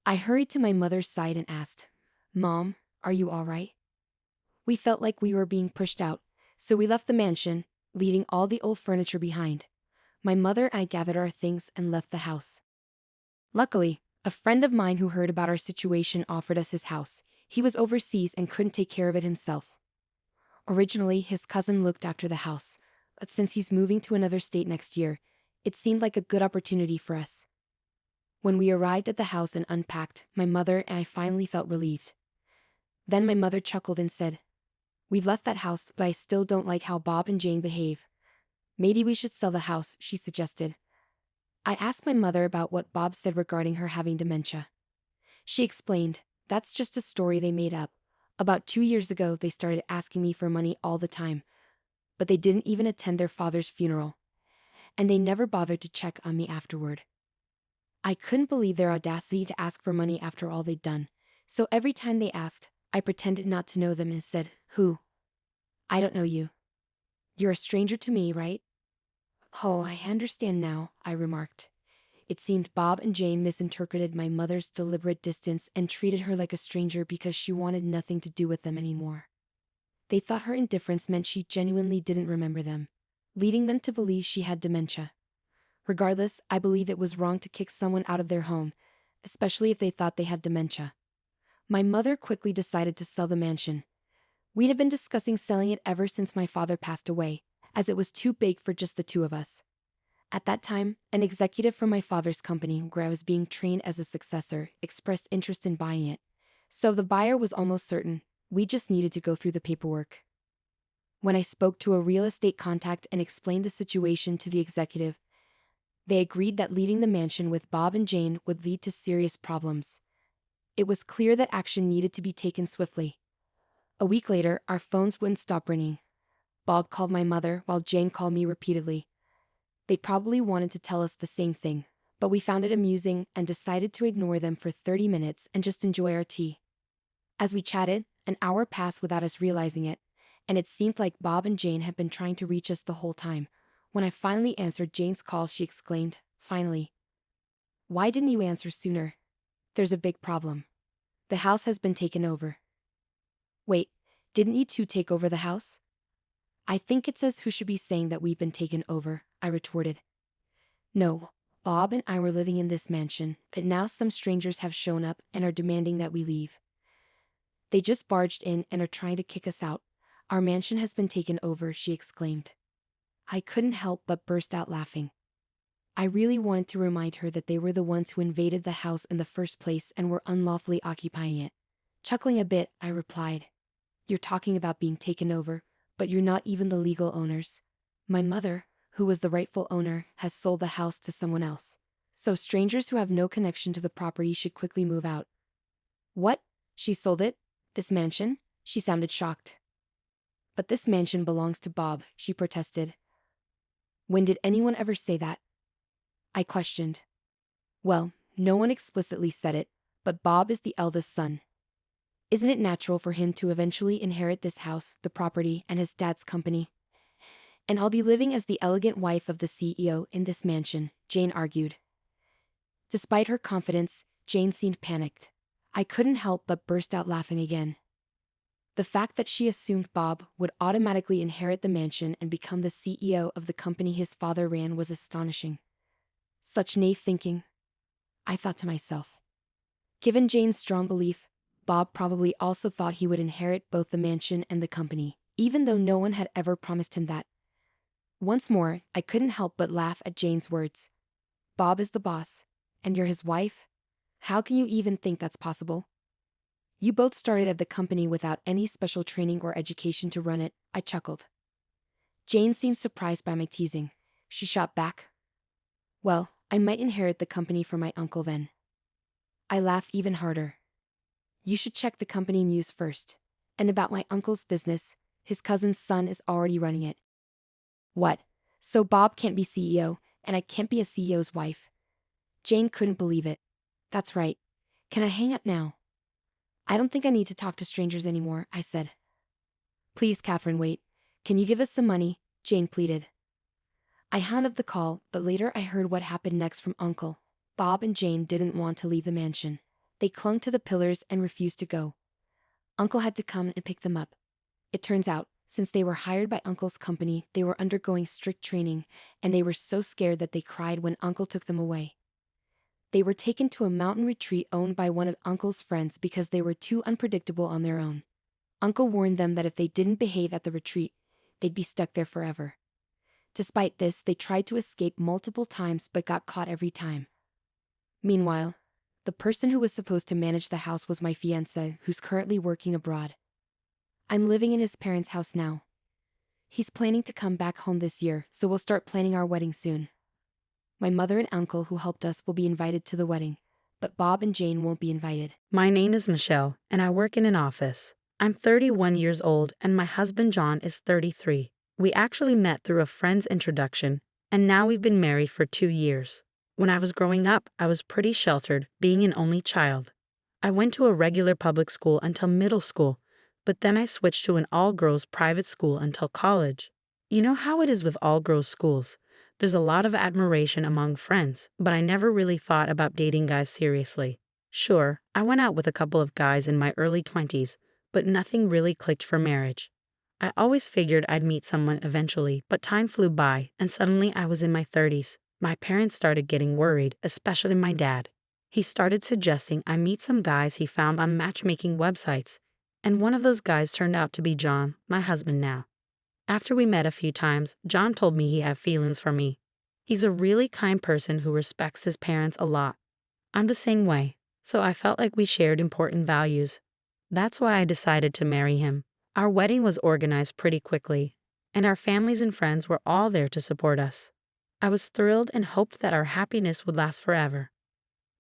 I hurried to my mother's side and asked, "Mom, are you all right?" We felt like we were being pushed out, so we left the mansion, leaving all the old furniture behind. My mother and I gathered our things and left the house. Luckily, a friend of mine who heard about our situation offered us his house. He was overseas and couldn't take care of it himself. Originally, his cousin looked after the house, but since he's moving to another state next year, it seemed like a good opportunity for us. When we arrived at the house and unpacked, my mother and I finally felt relieved. Then my mother chuckled and said, "We've left that house, but I still don't like how Bob and Jane behave. Maybe we should sell the house," she suggested. I asked my mother about what Bob said regarding her having dementia. She explained, "That's just a story they made up. About 2 years ago, they started asking me for money all the time, but they didn't even attend their father's funeral. And they never bothered to check on me afterward." I couldn't believe their audacity to ask for money after all they'd done, so every time they asked, I pretended not to know them and said, "Who? I don't know you. You're a stranger to me, right?" "Oh, I understand now," I remarked. It seemed Bob and Jane misinterpreted my mother's deliberate distance and treated her like a stranger because she wanted nothing to do with them anymore. They thought her indifference meant she genuinely didn't remember them, leading them to believe she had dementia. Regardless, I believed it was wrong to kick someone out of their home, especially if they thought they had dementia. My mother quickly decided to sell the mansion. We'd have been discussing selling it ever since my father passed away, as it was too big for just the two of us. At that time, an executive from my father's company, where I was being trained as a successor, expressed interest in buying it. So the buyer was almost certain. We just needed to go through the paperwork. When I spoke to a real estate contact and explained the situation to the executive, they agreed that leaving the mansion with Bob and Jane would lead to serious problems. It was clear that action needed to be taken swiftly. A week later, our phones wouldn't stop ringing. Bob called my mother while Jane called me repeatedly. They probably wanted to tell us the same thing, but we found it amusing and decided to ignore them for 30 minutes and just enjoy our tea. As we chatted, an hour passed without us realizing it, and it seemed like Bob and Jane had been trying to reach us the whole time. When I finally answered Jane's call, she exclaimed, "Finally. Why didn't you answer sooner? There's a big problem. The house has been taken over." "Wait, didn't you two take over the house?" "I think it says who should be saying that we've been taken over," I retorted. "No, Bob and I were living in this mansion, but now some strangers have shown up and are demanding that we leave. They just barged in and are trying to kick us out. Our mansion has been taken over," she exclaimed. I couldn't help but burst out laughing. I really wanted to remind her that they were the ones who invaded the house in the first place and were unlawfully occupying it. Chuckling a bit, I replied, "You're talking about being taken over, but you're not even the legal owners. My mother, who was the rightful owner, has sold the house to someone else. So strangers who have no connection to the property should quickly move out." "What? She sold it? This mansion?" She sounded shocked. "But this mansion belongs to Bob," she protested. "When did anyone ever say that?" I questioned. "Well, no one explicitly said it, but Bob is the eldest son. Isn't it natural for him to eventually inherit this house, the property, and his dad's company? And I'll be living as the elegant wife of the CEO in this mansion," Jane argued. Despite her confidence, Jane seemed panicked. I couldn't help but burst out laughing again. The fact that she assumed Bob would automatically inherit the mansion and become the CEO of the company his father ran was astonishing. Such naive thinking, I thought to myself. Given Jane's strong belief, Bob probably also thought he would inherit both the mansion and the company, even though no one had ever promised him that. Once more, I couldn't help but laugh at Jane's words. Bob is the boss, and you're his wife? How can you even think that's possible? You both started at the company without any special training or education to run it, I chuckled. Jane seemed surprised by my teasing. She shot back. Well, I might inherit the company from my uncle then. I laughed even harder. You should check the company news first. And about my uncle's business, his cousin's son is already running it. What? So Bob can't be CEO, and I can't be a CEO's wife? Jane couldn't believe it. That's right. Can I hang up now? I don't think I need to talk to strangers anymore, I said. Please, Catherine, wait. Can you give us some money? Jane pleaded. I hung up the call, but later I heard what happened next from Uncle. Bob and Jane didn't want to leave the mansion. They clung to the pillars and refused to go. Uncle had to come and pick them up. It turns out, since they were hired by Uncle's company, they were undergoing strict training, and they were so scared that they cried when Uncle took them away. They were taken to a mountain retreat owned by one of Uncle's friends because they were too unpredictable on their own. Uncle warned them that if they didn't behave at the retreat, they'd be stuck there forever. Despite this, they tried to escape multiple times but got caught every time. Meanwhile, the person who was supposed to manage the house was my fiancé, who's currently working abroad. I'm living in his parents' house now. He's planning to come back home this year, so we'll start planning our wedding soon. My mother and uncle who helped us will be invited to the wedding, but Bob and Jane won't be invited.
My name is Michelle, and I work in an office. I'm 31 years old, and my husband John is 33. We actually met through a friend's introduction, and now we've been married for 2 years. When I was growing up, I was pretty sheltered, being an only child. I went to a regular public school until middle school, but then I switched to an all-girls private school until college. You know how it is with all-girls schools. There's a lot of admiration among friends, but I never really thought about dating guys seriously. Sure, I went out with a couple of guys in my early 20s, but nothing really clicked for marriage. I always figured I'd meet someone eventually, but time flew by, and suddenly I was in my 30s. My parents started getting worried, especially my dad. He started suggesting I meet some guys he found on matchmaking websites, and one of those guys turned out to be John, my husband now. After we met a few times, John told me he had feelings for me. He's a really kind person who respects his parents a lot. I'm the same way, so I felt like we shared important values. That's why I decided to marry him. Our wedding was organized pretty quickly, and our families and friends were all there to support us. I was thrilled and hoped that our happiness would last forever.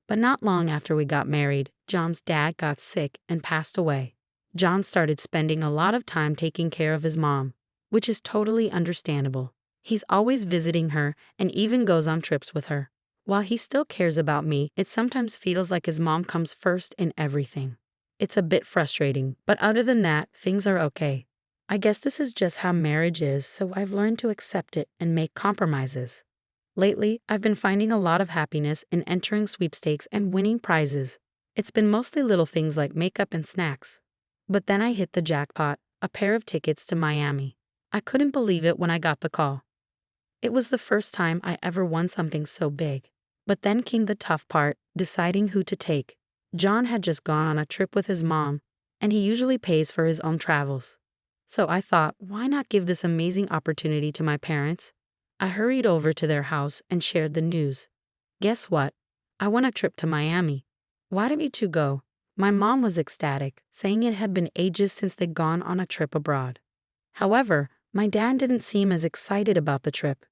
But not long after we got married, John's dad got sick and passed away. John started spending a lot of time taking care of his mom, which is totally understandable. He's always visiting her and even goes on trips with her. While he still cares about me, it sometimes feels like his mom comes first in everything. It's a bit frustrating, but other than that, things are okay. I guess this is just how marriage is, so I've learned to accept it and make compromises. Lately, I've been finding a lot of happiness in entering sweepstakes and winning prizes. It's been mostly little things like makeup and snacks. But then I hit the jackpot, a pair of tickets to Miami. I couldn't believe it when I got the call. It was the first time I ever won something so big. But then came the tough part, deciding who to take. John had just gone on a trip with his mom, and he usually pays for his own travels. So I thought, why not give this amazing opportunity to my parents? I hurried over to their house and shared the news. Guess what? I won a trip to Miami. Why don't you two go? My mom was ecstatic, saying it had been ages since they'd gone on a trip abroad. However, my dad didn't seem as excited about the trip.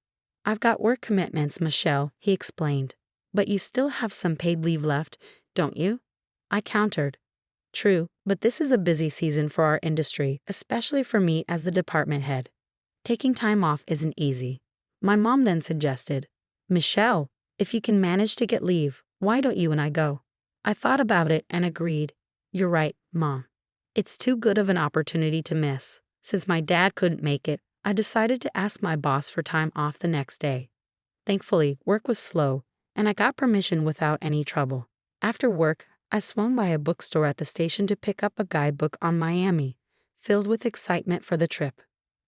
I've got work commitments, Michelle, he explained. But you still have some paid leave left, don't you? I countered. True, but this is a busy season for our industry, especially for me as the department head. Taking time off isn't easy. My mom then suggested, Michelle, if you can manage to get leave, why don't you and I go? I thought about it and agreed. You're right, Mom. It's too good of an opportunity to miss. Since my dad couldn't make it, I decided to ask my boss for time off the next day. Thankfully, work was slow, and I got permission without any trouble. After work, I swung by a bookstore at the station to pick up a guidebook on Miami, filled with excitement for the trip.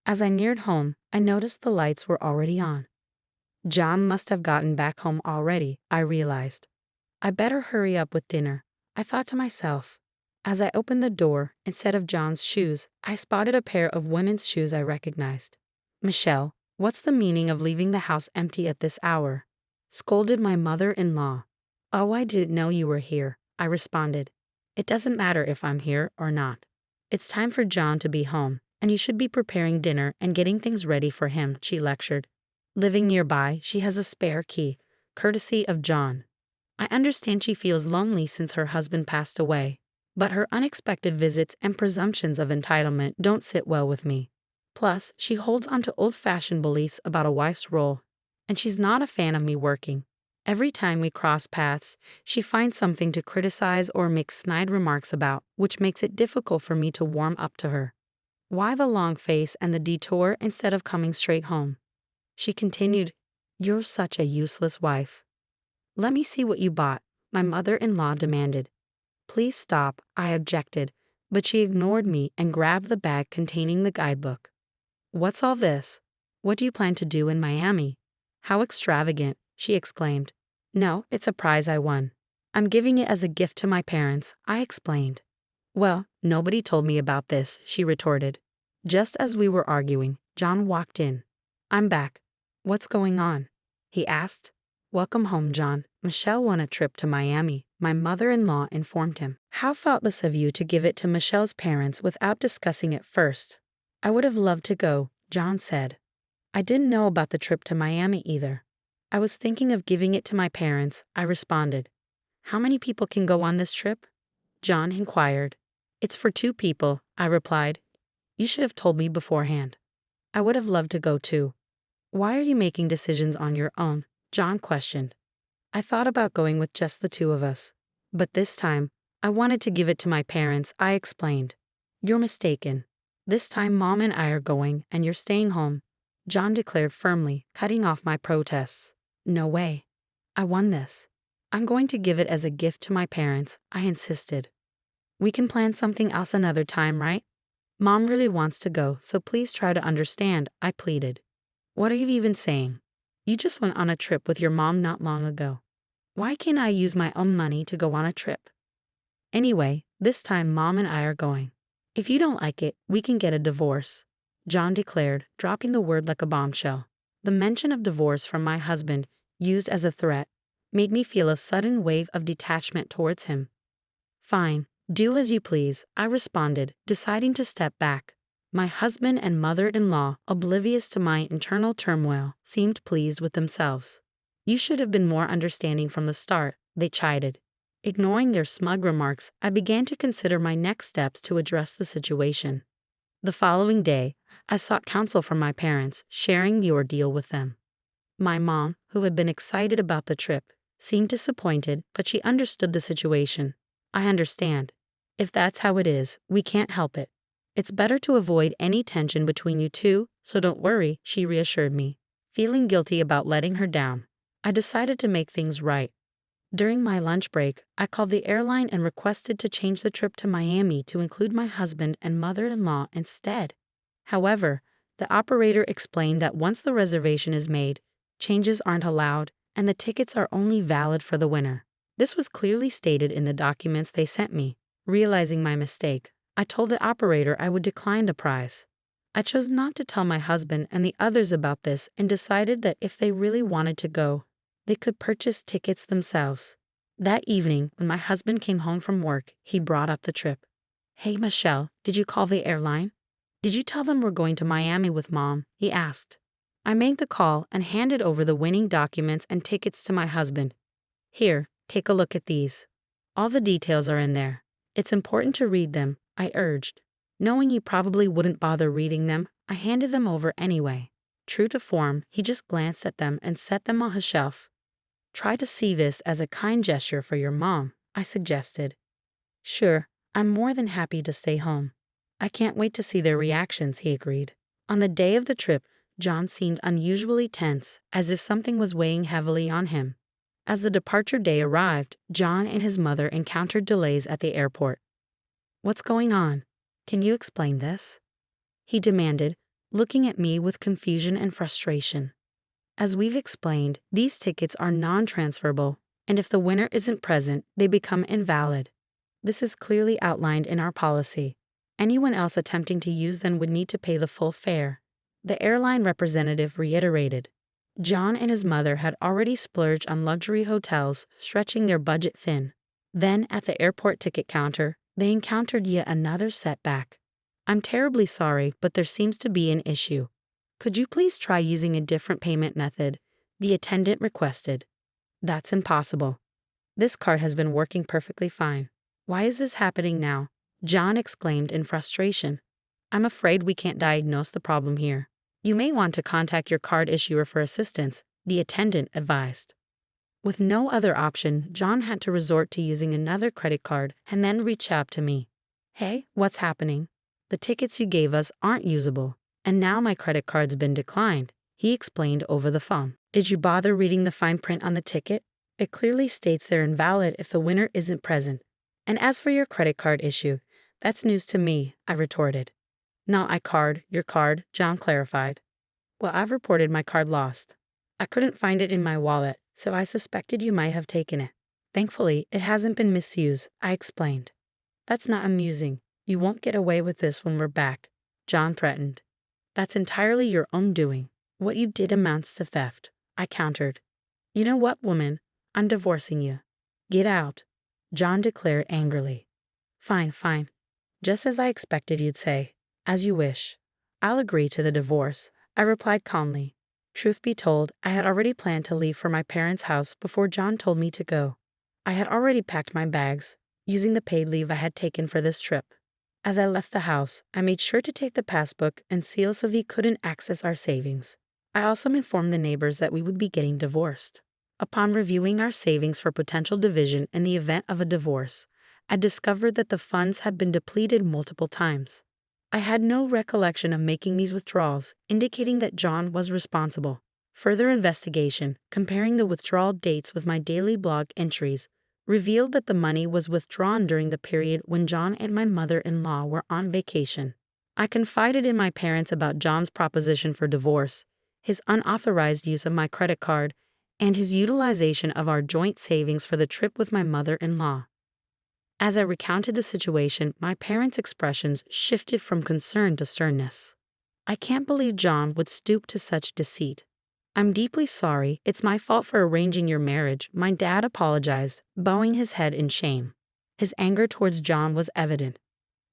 As I neared home, I noticed the lights were already on. John must have gotten back home already, I realized. I better hurry up with dinner, I thought to myself. As I opened the door, instead of John's shoes, I spotted a pair of women's shoes I recognized. "Michelle, what's the meaning of leaving the house empty at this hour?" scolded my mother-in-law. "Oh, I didn't know you were here," I responded. "It doesn't matter if I'm here or not. It's time for John to be home, and you should be preparing dinner and getting things ready for him," she lectured. Living nearby, she has a spare key, courtesy of John. I understand she feels lonely since her husband passed away, but her unexpected visits and presumptions of entitlement don't sit well with me. Plus, she holds onto old-fashioned beliefs about a wife's role, and she's not a fan of me working. Every time we cross paths, she finds something to criticize or make snide remarks about, which makes it difficult for me to warm up to her. "Why the long face and the detour instead of coming straight home?" she continued. "You're such a useless wife." "Let me see what you bought," my mother-in-law demanded. "Please stop," I objected, but she ignored me and grabbed the bag containing the guidebook. "What's all this? What do you plan to do in Miami?" "How extravagant," she exclaimed. "No, it's a prize I won. I'm giving it as a gift to my parents," I explained. "Well, nobody told me about this," she retorted. Just as we were arguing, John walked in. "I'm back. What's going on?" he asked. "Welcome home, John. Michelle won a trip to Miami," my mother-in-law informed him. "How thoughtless of you to give it to Michelle's parents without discussing it first." "I would have loved to go," John said. "I didn't know about the trip to Miami either. I was thinking of giving it to my parents," I responded. "How many people can go on this trip?" John inquired. "It's for 2 people," I replied. "You should have told me beforehand." "I would have loved to go too." "Why are you making decisions on your own?" John questioned. "I thought about going with just the 2 of us. But this time, I wanted to give it to my parents," I explained. "You're mistaken. This time Mom and I are going, and you're staying home," John declared firmly, cutting off my protests. "No way. I won this. I'm going to give it as a gift to my parents," I insisted. "We can plan something else another time, right? Mom really wants to go, so please try to understand," I pleaded. "What are you even saying? You just went on a trip with your mom not long ago. Why can't I use my own money to go on a trip? Anyway, this time Mom and I are going. If you don't like it, we can get a divorce," John declared, dropping the word like a bombshell. The mention of divorce from my husband, used as a threat, made me feel a sudden wave of detachment towards him. "Fine, do as you please," I responded, deciding to step back. My husband and mother-in-law, oblivious to my internal turmoil, seemed pleased with themselves. "You should have been more understanding from the start," they chided. Ignoring their smug remarks, I began to consider my next steps to address the situation. The following day, I sought counsel from my parents, sharing the ordeal with them. My mom, who had been excited about the trip, seemed disappointed, but she understood the situation. "I understand. If that's how it is, we can't help it. It's better to avoid any tension between you 2, so don't worry," she reassured me. Feeling guilty about letting her down, I decided to make things right. During my lunch break, I called the airline and requested to change the trip to Miami to include my husband and mother-in-law instead. However, the operator explained that once the reservation is made, changes aren't allowed, and the tickets are only valid for the winner. This was clearly stated in the documents they sent me. Realizing my mistake, I told the operator I would decline the prize. I chose not to tell my husband and the others about this and decided that if they really wanted to go, they could purchase tickets themselves. That evening, when my husband came home from work, he brought up the trip. "Hey, Michelle, did you call the airline? Did you tell them we're going to Miami with Mom?" he asked. I made the call and handed over the winning documents and tickets to my husband. "Here, take a look at these. All the details are in there. It's important to read them," I urged. Knowing he probably wouldn't bother reading them, I handed them over anyway. True to form, he just glanced at them and set them on his shelf. "Try to see this as a kind gesture for your mom," I suggested. "Sure, I'm more than happy to stay home. I can't wait to see their reactions," he agreed. On the day of the trip, John seemed unusually tense, as if something was weighing heavily on him. As the departure day arrived, John and his mother encountered delays at the airport. "What's going on? Can you explain this?" he demanded, looking at me with confusion and frustration. "As we've explained, these tickets are non-transferable, and if the winner isn't present, they become invalid." This is clearly outlined in our policy. Anyone else attempting to use them would need to pay the full fare. The airline representative reiterated. John and his mother had already splurged on luxury hotels, stretching their budget thin. Then, at the airport ticket counter, they encountered yet another setback. I'm terribly sorry, but there seems to be an issue. Could you please try using a different payment method? The attendant requested. That's impossible. This card has been working perfectly fine. Why is this happening now? John exclaimed in frustration. I'm afraid we can't diagnose the problem here. You may want to contact your card issuer for assistance, the attendant advised. With no other option, John had to resort to using another credit card and then reach out to me. Hey, what's happening? The tickets you gave us aren't usable, and now my credit card's been declined, he explained over the phone. Did you bother reading the fine print on the ticket? It clearly states they're invalid if the winner isn't present. And as for your credit card issue, that's news to me, I retorted. No, your card, John clarified. Well, I've reported my card lost. I couldn't find it in my wallet, so I suspected you might have taken it. Thankfully, it hasn't been misused, I explained. That's not amusing. You won't get away with this when we're back, John threatened. That's entirely your own doing. What you did amounts to theft, I countered. You know what, woman? I'm divorcing you. Get out, John declared angrily. Fine. Just as I expected you'd say. As you wish. I'll agree to the divorce, I replied calmly. Truth be told, I had already planned to leave for my parents' house before John told me to go. I had already packed my bags, using the paid leave I had taken for this trip. As I left the house, I made sure to take the passbook and seal so he couldn't access our savings. I also informed the neighbors that we would be getting divorced. Upon reviewing our savings for potential division in the event of a divorce, I discovered that the funds had been depleted multiple times. I had no recollection of making these withdrawals, indicating that John was responsible. Further investigation, comparing the withdrawal dates with my daily blog entries, revealed that the money was withdrawn during the period when John and my mother-in-law were on vacation. I confided in my parents about John's proposition for divorce, his unauthorized use of my credit card, and his utilization of our joint savings for the trip with my mother-in-law. As I recounted the situation, my parents' expressions shifted from concern to sternness. I can't believe John would stoop to such deceit. I'm deeply sorry. It's my fault for arranging your marriage, my dad apologized, bowing his head in shame. His anger towards John was evident.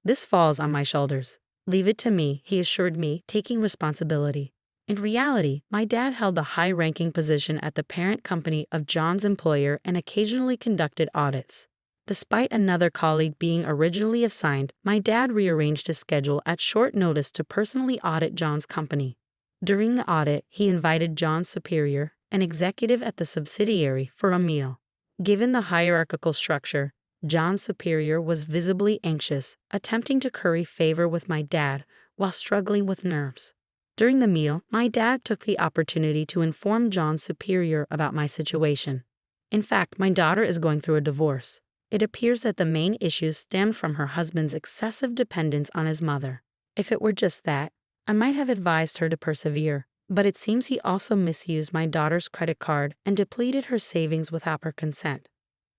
This falls on my shoulders. Leave it to me, he assured me, taking responsibility. In reality, my dad held a high-ranking position at the parent company of John's employer and occasionally conducted audits. Despite another colleague being originally assigned, my dad rearranged his schedule at short notice to personally audit John's company. During the audit, he invited John's superior, an executive at the subsidiary, for a meal. Given the hierarchical structure, John's superior was visibly anxious, attempting to curry favor with my dad while struggling with nerves. During the meal, my dad took the opportunity to inform John's superior about my situation. In fact, my daughter is going through a divorce. It appears that the main issues stemmed from her husband's excessive dependence on his mother. If it were just that, I might have advised her to persevere, but it seems he also misused my daughter's credit card and depleted her savings without her consent.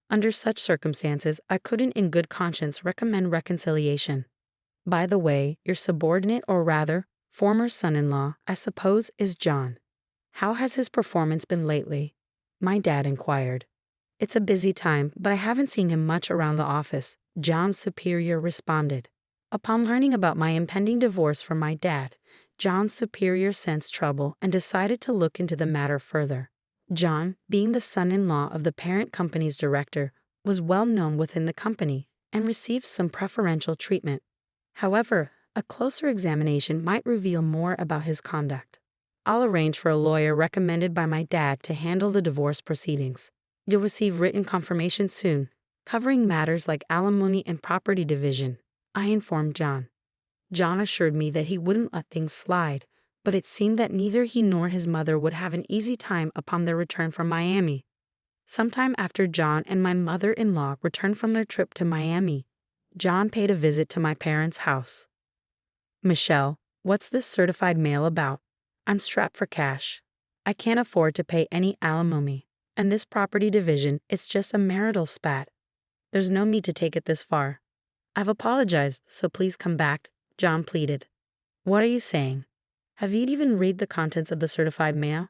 Under such circumstances, I couldn't in good conscience recommend reconciliation. By the way, your subordinate, or rather, former son-in-law, I suppose, is John. How has his performance been lately? My dad inquired. It's a busy time, but I haven't seen him much around the office, John's superior responded. Upon learning about my impending divorce from my dad, John's superior sensed trouble and decided to look into the matter further. John, being the son-in-law of the parent company's director, was well known within the company and received some preferential treatment. However, a closer examination might reveal more about his conduct. I'll arrange for a lawyer recommended by my dad to handle the divorce proceedings. You'll receive written confirmation soon, covering matters like alimony and property division, I informed John. John assured me that he wouldn't let things slide, but it seemed that neither he nor his mother would have an easy time upon their return from Miami. Sometime after John and my mother-in-law returned from their trip to Miami, John paid a visit to my parents' house. Michelle, what's this certified mail about? I'm strapped for cash. I can't afford to pay any alimony. And this property division, it's just a marital spat. There's no need to take it this far. I've apologized, so please come back, John pleaded. What are you saying? Have you even read the contents of the certified mail?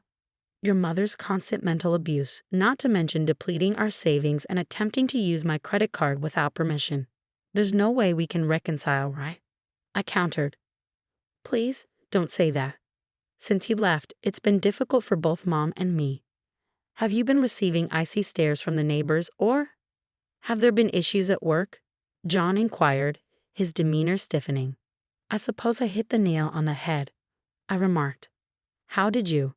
Your mother's constant mental abuse, not to mention depleting our savings and attempting to use my credit card without permission. There's no way we can reconcile, right? I countered. Please, don't say that. Since you left, it's been difficult for both Mom and me. Have you been receiving icy stares from the neighbors, or have there been issues at work? John inquired, his demeanor stiffening. I suppose I hit the nail on the head, I remarked. How did you?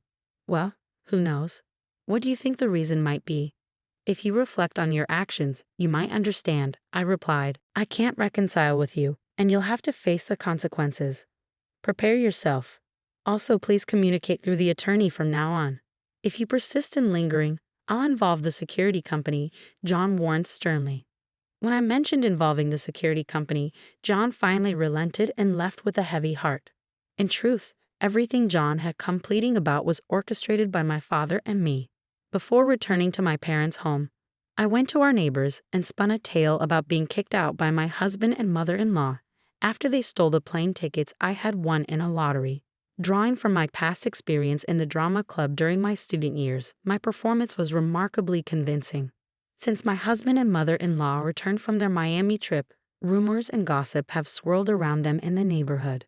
Well, who knows? What do you think the reason might be? If you reflect on your actions, you might understand, I replied. I can't reconcile with you, and you'll have to face the consequences. Prepare yourself. Also, please communicate through the attorney from now on. If you persist in lingering, I'll involve the security company, John warned sternly. When I mentioned involving the security company, John finally relented and left with a heavy heart. In truth, everything John had come pleading about was orchestrated by my father and me. Before returning to my parents' home, I went to our neighbors and spun a tale about being kicked out by my husband and mother-in-law after they stole the plane tickets I had won in a lottery. Drawing from my past experience in the drama club during my student years, my performance was remarkably convincing. Since my husband and mother-in-law returned from their Miami trip, rumors and gossip have swirled around them in the neighborhood.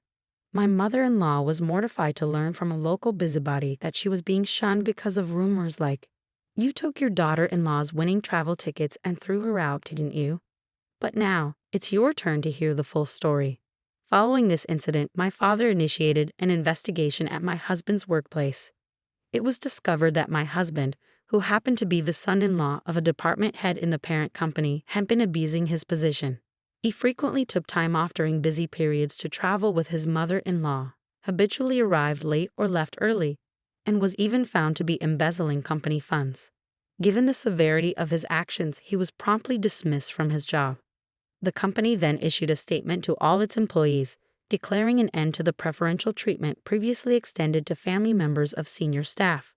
My mother-in-law was mortified to learn from a local busybody that she was being shunned because of rumors like, "You took your daughter-in-law's winning travel tickets and threw her out, didn't you?" But now, it's your turn to hear the full story. Following this incident, my father initiated an investigation at my husband's workplace. It was discovered that my husband, who happened to be the son-in-law of a department head in the parent company, had been abusing his position. He frequently took time off during busy periods to travel with his mother-in-law, habitually arrived late or left early, and was even found to be embezzling company funds. Given the severity of his actions, he was promptly dismissed from his job. The company then issued a statement to all its employees, declaring an end to the preferential treatment previously extended to family members of senior staff.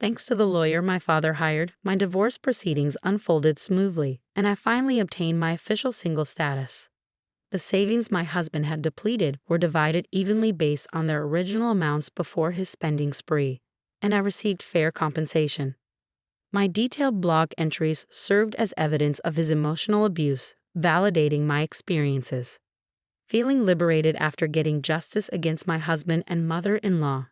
Thanks to the lawyer my father hired, my divorce proceedings unfolded smoothly, and I finally obtained my official single status. The savings my husband had depleted were divided evenly based on their original amounts before his spending spree, and I received fair compensation. My detailed blog entries served as evidence of his emotional abuse, validating my experiences. Feeling liberated after getting justice against my husband and mother-in-law,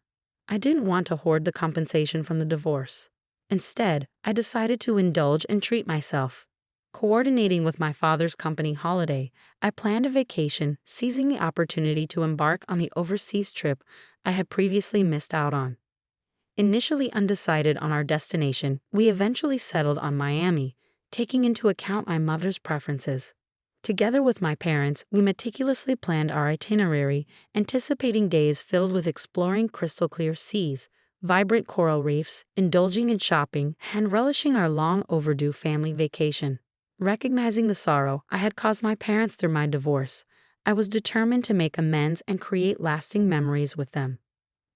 I didn't want to hoard the compensation from the divorce. Instead, I decided to indulge and treat myself. Coordinating with my father's company holiday, I planned a vacation, seizing the opportunity to embark on the overseas trip I had previously missed out on. Initially undecided on our destination, we eventually settled on Miami, taking into account my mother's preferences. Together with my parents, we meticulously planned our itinerary, anticipating days filled with exploring crystal-clear seas, vibrant coral reefs, indulging in shopping, and relishing our long-overdue family vacation. Recognizing the sorrow I had caused my parents through my divorce, I was determined to make amends and create lasting memories with them.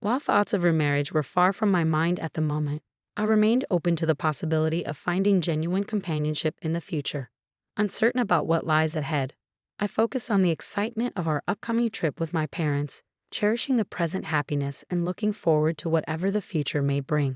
While thoughts of remarriage were far from my mind at the moment, I remained open to the possibility of finding genuine companionship in the future. Uncertain about what lies ahead, I focused on the excitement of our upcoming trip with my parents, cherishing the present happiness and looking forward to whatever the future may bring.